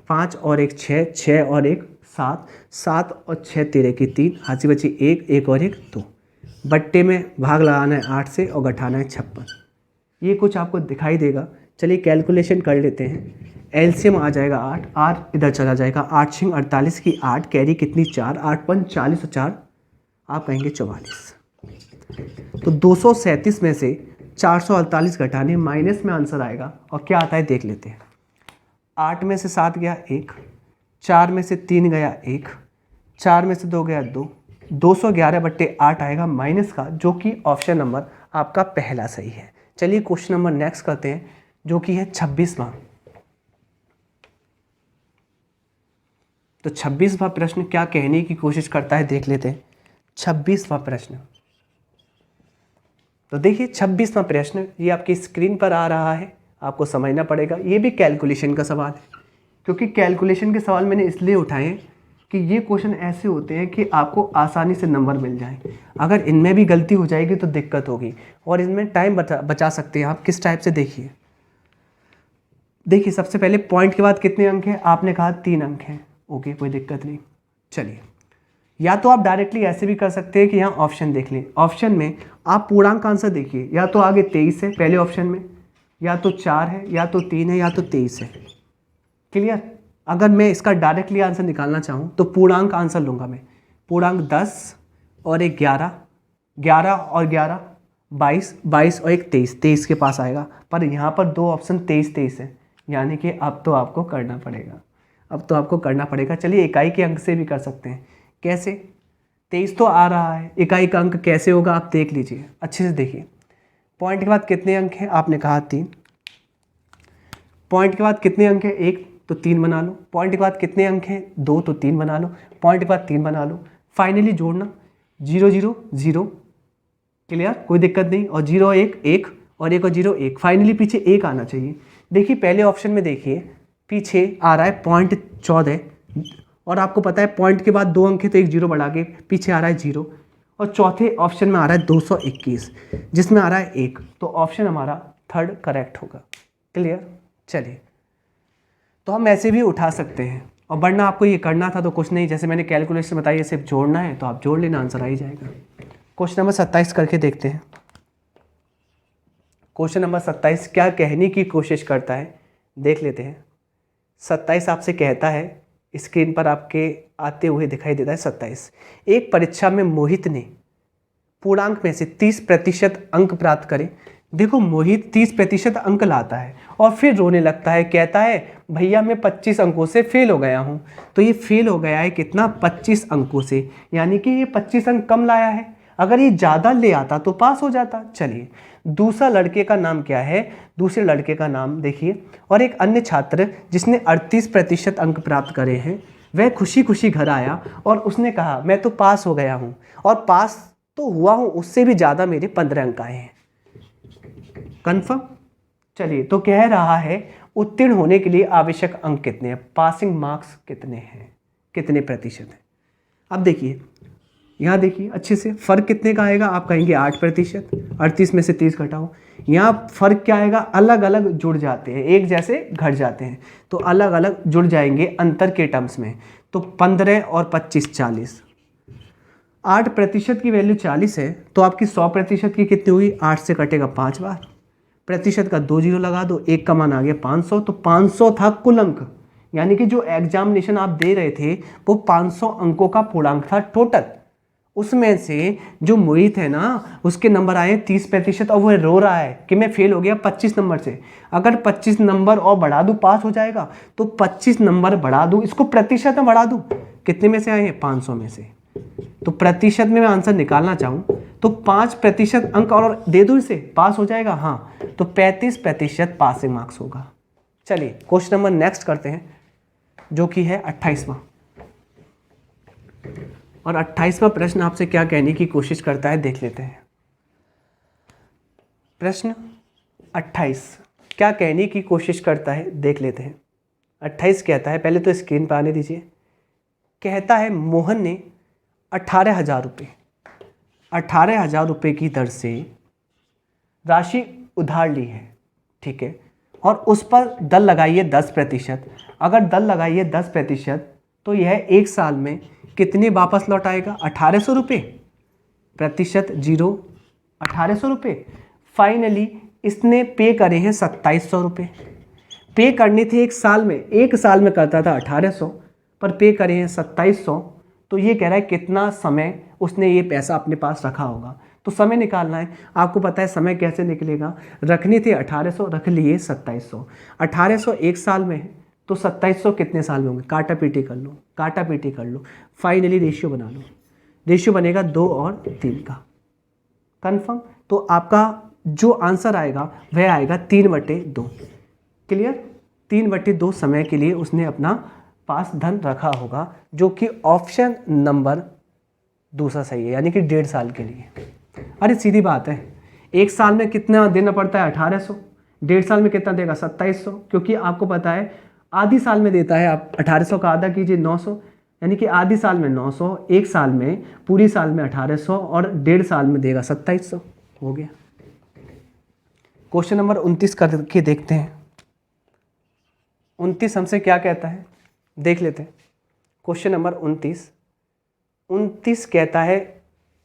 5 और 1 6, 6 और 1 7, 7 और 6 13 की 3, हंसी बची 1, 1 और 1 2। बट्टे में भाग लगाना है 8 से और घटाना है 56। ये कुछ आपको दिखाई देगा। चलिए कैलकुलेशन कर लेते हैं। एलसीएम आ जाएगा 8, 8 इधर चला जाएगा, 8 छिंग 48 की 8, कैरी कितनी 4, 8 5 40 और 4 आप कहेंगे 44। तो 237 में से 448 घटाने माइनस में आंसर आएगा, और क्या आता है देख लेते हैं। 8 में से 7 गया 1, 4 में से 3 गया 1, 4 में से 2 गया 2, 211 बट्टे 8 आएगा माइनस का, जो कि ऑप्शन नंबर आपका पहला सही है। चलिए क्वेश्चन नंबर नेक्स्ट करते हैं, जो कि है 26वां। तो 26वां प्रश्न क्या कहने की कोशिश करता है देख लेते हैं। 26वां प्रश्न, तो देखिए 26वां प्रश्न ये आपकी स्क्रीन पर आ रहा है, आपको समझना पड़ेगा। ये भी कैलकुलेशन का सवाल है, क्योंकि कैलकुलेशन के सवाल मैंने इसलिए उठाए कि ये क्वेश्चन ऐसे होते हैं कि आपको आसानी से नंबर मिल जाए। अगर इनमें भी गलती हो जाएगी तो दिक्कत होगी, और इनमें टाइम बचा सकते हैं आप। किस टाइप से, देखिए सबसे पहले पॉइंट के बाद कितने अंक हैं, आपने कहा 3 अंक हैं। ओके, कोई दिक्कत नहीं। चलिए, या तो आप डायरेक्टली ऐसे भी कर सकते हैं कि यहाँ ऑप्शन देख लें। ऑप्शन में आप पूर्णांक आंसर देखिए, या तो आगे 23 है पहले ऑप्शन में, या तो 4 है, या तो 3 है, या तो 23 है। क्लियर? अगर मैं इसका डायरेक्टली आंसर निकालना चाहूँ तो पूर्णांक आंसर लूँगा मैं। पूर्णांक 10 और एक 11, 11 और 11 22, 22 और एक 23, 23 के पास आएगा। पर यहाँ पर 2 ऑप्शन 23 23 है, यानी कि अब तो आपको करना पड़ेगा। चलिए इकाई के अंक से भी कर सकते हैं। कैसे? 23 तो आ रहा है, इकाई का अंक कैसे होगा आप देख लीजिए, अच्छे से देखिए। पॉइंट के बाद कितने अंक हैं, आपने कहा 3। पॉइंट के बाद कितने अंक हैं, 1, तो 3 बना लो। पॉइंट के बाद कितने अंक हैं, 2, तो 3 बना लो। पॉइंट के बाद 3 बना लो। फाइनली जोड़ना 0 0 0। क्लियर? कोई दिक्कत नहीं। और 0 1 1 और 1 और 0 1। फाइनली पीछे 1 आना चाहिए। देखिए पहले ऑप्शन में देखिए पीछे आ रहा है 0.14, और आपको पता है पॉइंट के बाद 2 अंक है तो 1 0 बढ़ा के पीछे आ रहा है 0, और चौथे ऑप्शन में आ रहा है 221, जिसमें आ रहा है 1। तो ऑप्शन हमारा थर्ड करेक्ट होगा। क्लियर? चलिए, तो हम ऐसे भी उठा सकते हैं, और वरना आपको ये करना था तो कुछ नहीं, जैसे मैंने कैलकुलेशन बताई, सिर्फ जोड़ना है तो आप जोड़ लेना, आंसर आ ही जाएगा। क्वेश्चन नंबर 27 करके देखते हैं। क्वेश्चन नंबर 27 क्या कहने की कोशिश करता है देख लेते हैं। 27 आपसे कहता है, स्क्रीन पर आपके आते हुए दिखाई देता है 27। एक परीक्षा में मोहित ने पूर्णांक में से 30% अंक प्राप्त करे। देखो मोहित 30% अंक लाता है और फिर रोने लगता है, कहता है भैया मैं 25 अंकों से फेल हो गया हूँ। तो ये फेल हो गया है कितना, 25 अंकों से, यानी कि ये 25 अंक कम लाया है। अगर ये ज़्यादा ले आता तो पास हो जाता। चलिए दूसरा लड़के का नाम क्या है, दूसरे लड़के का नाम देखिए। और एक अन्य छात्र जिसने 38% अंक प्राप्त करे हैं, वह खुशी खुशी घर आया और उसने कहा मैं तो पास हो गया हूँ, और पास तो हुआ हूँ, उससे भी ज़्यादा मेरे 15 अंक आए हैं। कन्फर्म। चलिए तो कह रहा है उत्तीर्ण होने के लिए आवश्यक अंक कितने हैं, पासिंग मार्क्स कितने हैं, कितने प्रतिशत हैं। अब देखिए यहाँ देखिए अच्छे से, फ़र्क कितने का आएगा, आप कहेंगे 8%, 38 में से 30 घटाओ। यहाँ फ़र्क क्या आएगा, अलग अलग जुड़ जाते हैं, एक जैसे घट जाते हैं, तो अलग अलग जुड़ जाएंगे अंतर के टर्म्स में। तो 15 और 25 40, 8% की वैल्यू 40 है, तो आपकी 100% की कितनी हुई, 8 से कटेगा 5 बार, प्रतिशत का 2 जीरो लगा दो, एक का मान आ गया 500। तो 500 था कुल अंक, यानी कि जो एग्जामिनेशन आप दे रहे थे वो 500 अंकों का पूर्णांक था टोटल। उसमें से जो मोहित है ना, उसके नंबर आए 30%, और वो रो रहा है कि मैं फेल हो गया 25 नंबर से। अगर 25 नंबर और बढ़ा दूँ पास हो जाएगा, तो 25 नंबर बढ़ा दूँ, इसको प्रतिशत में बढ़ा दूँ, कितने में से आए हैं, 500 में से। तो प्रतिशत में मैं आंसर निकालना चाहूँ तो 5% अंक और दे दूँ इसे, पास हो जाएगा। हाँ, तो 35% पासिंग मार्क्स होगा। चलिए क्वेश्चन नंबर नेक्स्ट करते हैं, जो कि है 28वां। और 28वां प्रश्न आपसे क्या कहने की कोशिश करता है देख लेते हैं। प्रश्न 28 क्या कहने की कोशिश करता है देख लेते हैं। 28 कहता है, पहले तो स्क्रीन पर आने दीजिए। कहता है मोहन ने 18,000 रुपये 18,000 रुपये की दर से राशि उधार ली है, ठीक है, और उस पर दर लगाइए 10%। अगर दर लगाइए 10%, तो यह एक साल में कितने वापस लौट आएगा, 1800 रुपये, प्रतिशत 0, 1800 रुपये। फाइनली इसने पे करे हैं 2700 रुपये। पे करने थे एक साल में, एक साल में करता था 1800, पर पे करे हैं 2700। तो ये कह रहा है कितना समय उसने ये पैसा अपने पास रखा होगा। तो समय निकालना है, आपको पता है समय कैसे निकलेगा, रखने थे 1800, रख लिए 2700। 1800 एक साल में है, तो 2700 कितने साल में होंगे, काटा पीटी कर लो, काटा पीटी कर लो, फाइनली रेशियो बना लो। रेशियो बनेगा 2 और 3 का। कन्फर्म। तो आपका जो आंसर आएगा वह आएगा 3/2। क्लियर। 3/2 समय के लिए उसने अपना पास धन रखा होगा, जो कि ऑप्शन नंबर दूसरा सही है, यानी कि 1.5 साल के लिए। अरे सीधी बात है, एक साल में कितना देना पड़ता है, 1800, 1.5 साल में कितना देगा, 2700, क्योंकि आपको पता है आधी साल में देता है। आप 1800 का आधा कीजिए 900, यानी कि आधी साल में 900, एक साल में, पूरी साल में 1800, और 1.5 साल में देगा 2700। हो गया। क्वेश्चन नंबर 29 करके देखते हैं। 29 हमसे क्या कहता है देख लेते हैं। क्वेश्चन नंबर 29 कहता है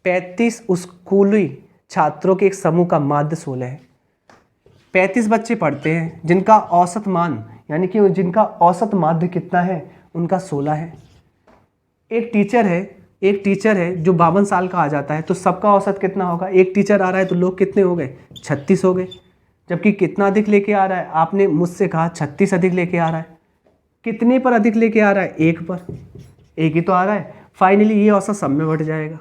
35 स्कूली छात्रों के एक समूह का माध्य 16 है। 35 बच्चे पढ़ते हैं जिनका औसत मान, यानी कि जिनका औसत माध्य कितना है, उनका 16 है। एक टीचर है जो 52 साल का आ जाता है, तो सबका औसत कितना होगा, एक टीचर आ रहा है तो लोग कितने हो गए, 36 हो गए। जबकि कितना अधिक लेके आ रहा है, आपने मुझसे कहा 36 अधिक लेके आ रहा है। कितने पर अधिक लेके आ रहा है, एक पर, एक ही तो आ रहा है। फाइनली ये औसत सब में बढ़ जाएगा,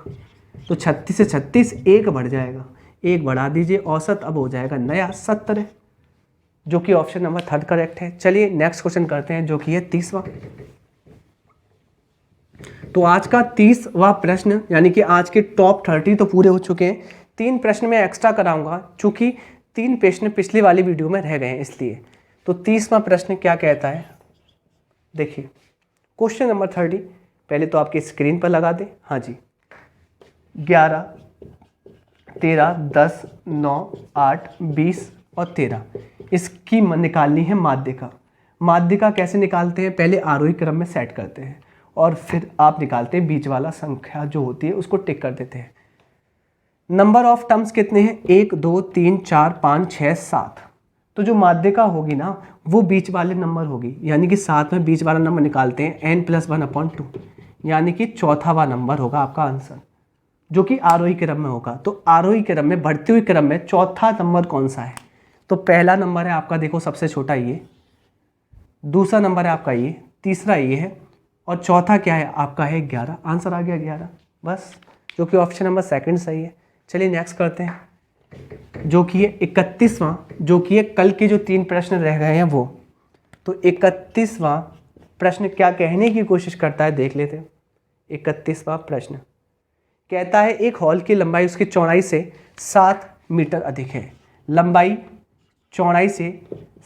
तो 36 से 36 एक बढ़ जाएगा, एक बढ़ा दीजिए, औसत अब हो जाएगा नया 17, जो कि ऑप्शन नंबर 3 करेक्ट है। चलिए नेक्स्ट क्वेश्चन करते हैं, जो कि है 30वां। तो आज का 30वां प्रश्न, यानी कि आज के टॉप 30 तो पूरे हो चुके हैं। 3 प्रश्न मैं एक्स्ट्रा कराऊंगा, चूंकि 3 प्रश्न पिछली वाली वीडियो में रह गए हैं इसलिए। तो 30वां प्रश्न क्या कहता है देखिए। क्वेश्चन नंबर 30 पहले तो आपकी स्क्रीन पर लगा दें। हाँ जी, 11, 13, 10, 9, 8, 20 और 13 इसकी निकालनी है माध्यिका। माध्यिका कैसे निकालते हैं, पहले आरोही क्रम में सेट करते हैं और फिर आप निकालते हैं बीच वाला संख्या जो होती है उसको टिक कर देते हैं। नंबर ऑफ टर्म्स कितने हैं, 1 2 3 4 5 6 7। तो जो माध्यिका होगी ना वो बीच वाले नंबर होगी, यानी कि 7 में बीच वाला नंबर निकालते हैं n+1/2, यानी कि चौथावा नंबर होगा आपका आंसर, जो कि आरोही क्रम में होगा। तो आरोही क्रम में, बढ़ते हुए क्रम में चौथा नंबर कौन सा है? तो पहला नंबर है आपका, देखो सबसे छोटा ये, दूसरा नंबर है आपका ये, तीसरा ये है, और चौथा क्या है आपका है 11। आंसर आ गया 11 बस, जो कि ऑप्शन नंबर सेकंड सही है। चलिए नेक्स्ट करते हैं, जो कि है 31वां, जो कि है कल के जो 3 प्रश्न रह गए हैं वो। तो 31वां प्रश्न क्या कहने की कोशिश करता है देख लेते हैं। 31वां प्रश्न कहता है एक हॉल की लंबाई उसकी चौड़ाई से 7 मीटर अधिक है। लंबाई चौड़ाई से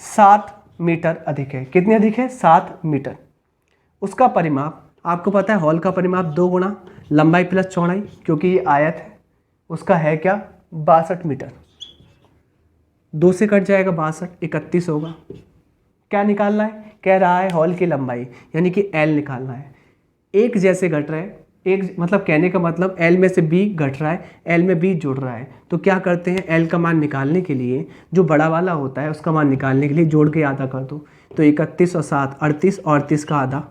7 मीटर अधिक है। कितनी अधिक है? 7 मीटर। उसका परिमाप, आपको पता है हॉल का परिमाप 2 गुना लंबाई प्लस चौड़ाई, क्योंकि ये आयत है, उसका है क्या 62 मीटर। 2 से कट जाएगा 62, 31 होगा। क्या निकालना है? कह रहा है हॉल की लंबाई, यानी कि L निकालना है। एक जैसे घट रहा है, एक मतलब कहने का मतलब L में से B घट रहा है, L में B जुड़ रहा है। तो क्या करते हैं, L का मान निकालने के लिए, जो बड़ा वाला होता है उसका मान निकालने के लिए जोड़ के आधा कर दो। तो 31 और 7 38, और 30 का आधा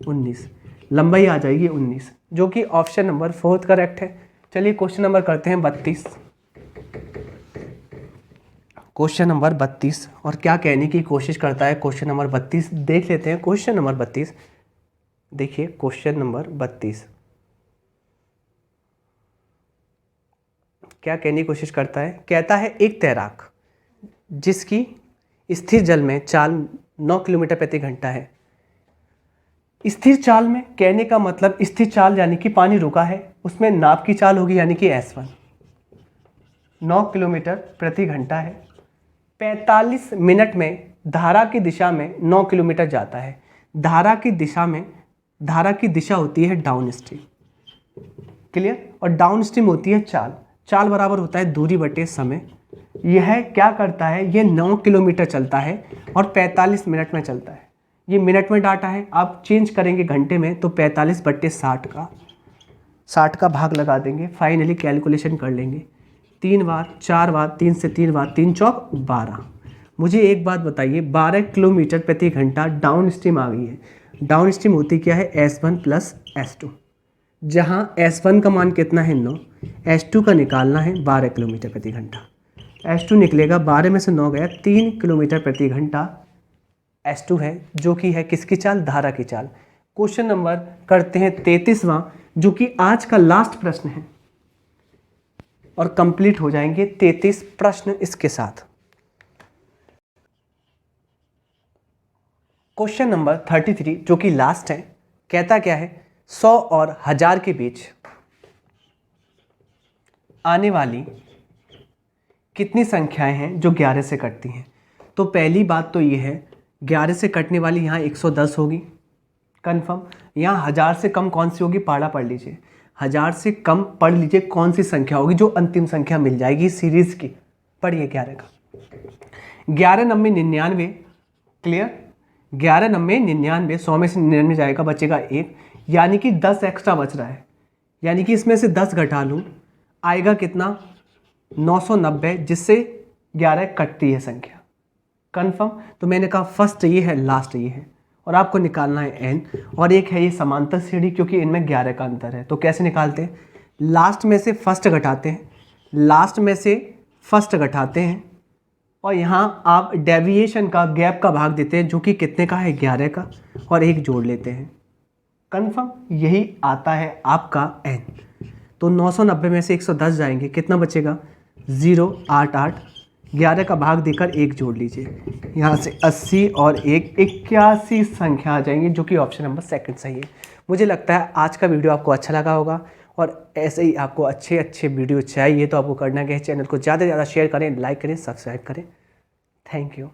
19, लंबाई आ जाएगी 19, जो कि ऑप्शन नंबर 4 करेक्ट है। चलिए क्वेश्चन नंबर करते हैं 32। क्वेश्चन नंबर 32, और क्या कहने की कोशिश करता है क्वेश्चन नंबर 32 देख लेते हैं। क्वेश्चन नंबर 32 देखिए, क्वेश्चन नंबर 32 क्या कहने की कोशिश करता है। कहता है एक तैराक जिसकी स्थिर जल में चाल 9 किलोमीटर प्रति घंटा है। स्थिर चाल में कहने का मतलब, स्थिर चाल यानी कि पानी रुका है, उसमें नाव की चाल होगी यानी कि S1, 9 किलोमीटर प्रति घंटा है। 45 मिनट में धारा की दिशा में 9 किलोमीटर जाता है। धारा की दिशा होती है डाउन स्ट्रीम, क्लियर। और डाउन स्ट्रीम होती है चाल। चाल बराबर होता है दूरी बटे समय। यह क्या करता है, ये 9 किलोमीटर चलता है और 45 मिनट में चलता है। ये मिनट में डाटा है, आप चेंज करेंगे घंटे में तो 45 बटे 60 का भाग लगा देंगे, फाइनली कैलकुलेशन कर लेंगे। 3 बार 4 बार 3 से 3 बार 3 चौक 12। मुझे एक बात बताइए, 12 किलोमीटर प्रति घंटा डाउन स्ट्रीम आ गई है। डाउन स्ट्रीम होती क्या है, S1 प्लस S2, जहाँ S1 का मान कितना है 9, S2 का निकालना है 12 किलोमीटर प्रति घंटा। S2 निकलेगा, 12 में से 9 गया, 3 किलोमीटर प्रति घंटा S2 है, जो कि है किसकी चाल, धारा की चाल। क्वेश्चन नंबर करते हैं 33वां, जो कि आज का लास्ट प्रश्न है, और कंप्लीट हो जाएंगे 33 प्रश्न इसके साथ। क्वेश्चन नंबर 33 जो कि लास्ट है, कहता क्या है, 100 और 1000 के बीच आने वाली कितनी संख्याएं हैं जो 11 से कटती हैं। तो पहली बात तो ये है, 11 से कटने वाली यहाँ 110 होगी कंफर्म। यहाँ 1000 से कम कौन सी होगी, पाड़ा पढ़ लीजिए। 1000 से कम पढ़ लीजिए कौन सी संख्या होगी जो अंतिम संख्या मिल जाएगी सीरीज की। पढ़िए 11 का, 11 9 99, क्लियर। 11 9 99, 100 में से 99 जाएगा, बचेगा 1, यानी कि 10 एक्स्ट्रा बच रहा है, यानी कि इसमें से 10 घटा लूँ, आएगा कितना 990, जिससे 11 कटती है संख्या, कंफर्म। तो मैंने कहा फर्स्ट ये है, लास्ट ये है, और आपको निकालना है n, और एक है ये समांतर श्रेणी, क्योंकि इनमें 11 का अंतर है। तो कैसे निकालते हैं, लास्ट में से फर्स्ट घटाते हैं, लास्ट में से फर्स्ट घटाते हैं, और यहाँ आप डेविएशन का, गैप का भाग देते हैं, जो कि कितने का है 11 का, और एक जोड़ लेते हैं, कंफर्म। यही आता है आपका n। तो 990 में से 110 जाएंगे, कितना बचेगा 0 8 8, 11 का भाग देकर एक जोड़ लीजिए, यहाँ से 80 और 1 81 संख्या आ जाएंगी, जो कि ऑप्शन नंबर सेकंड सही है। मुझे लगता है आज का वीडियो आपको अच्छा लगा होगा, और ऐसे ही आपको अच्छे वीडियो चाहिए तो आपको करना क्या है, चैनल को ज़्यादा से ज़्यादा शेयर करें, लाइक करें, सब्सक्राइब करें। Thank you.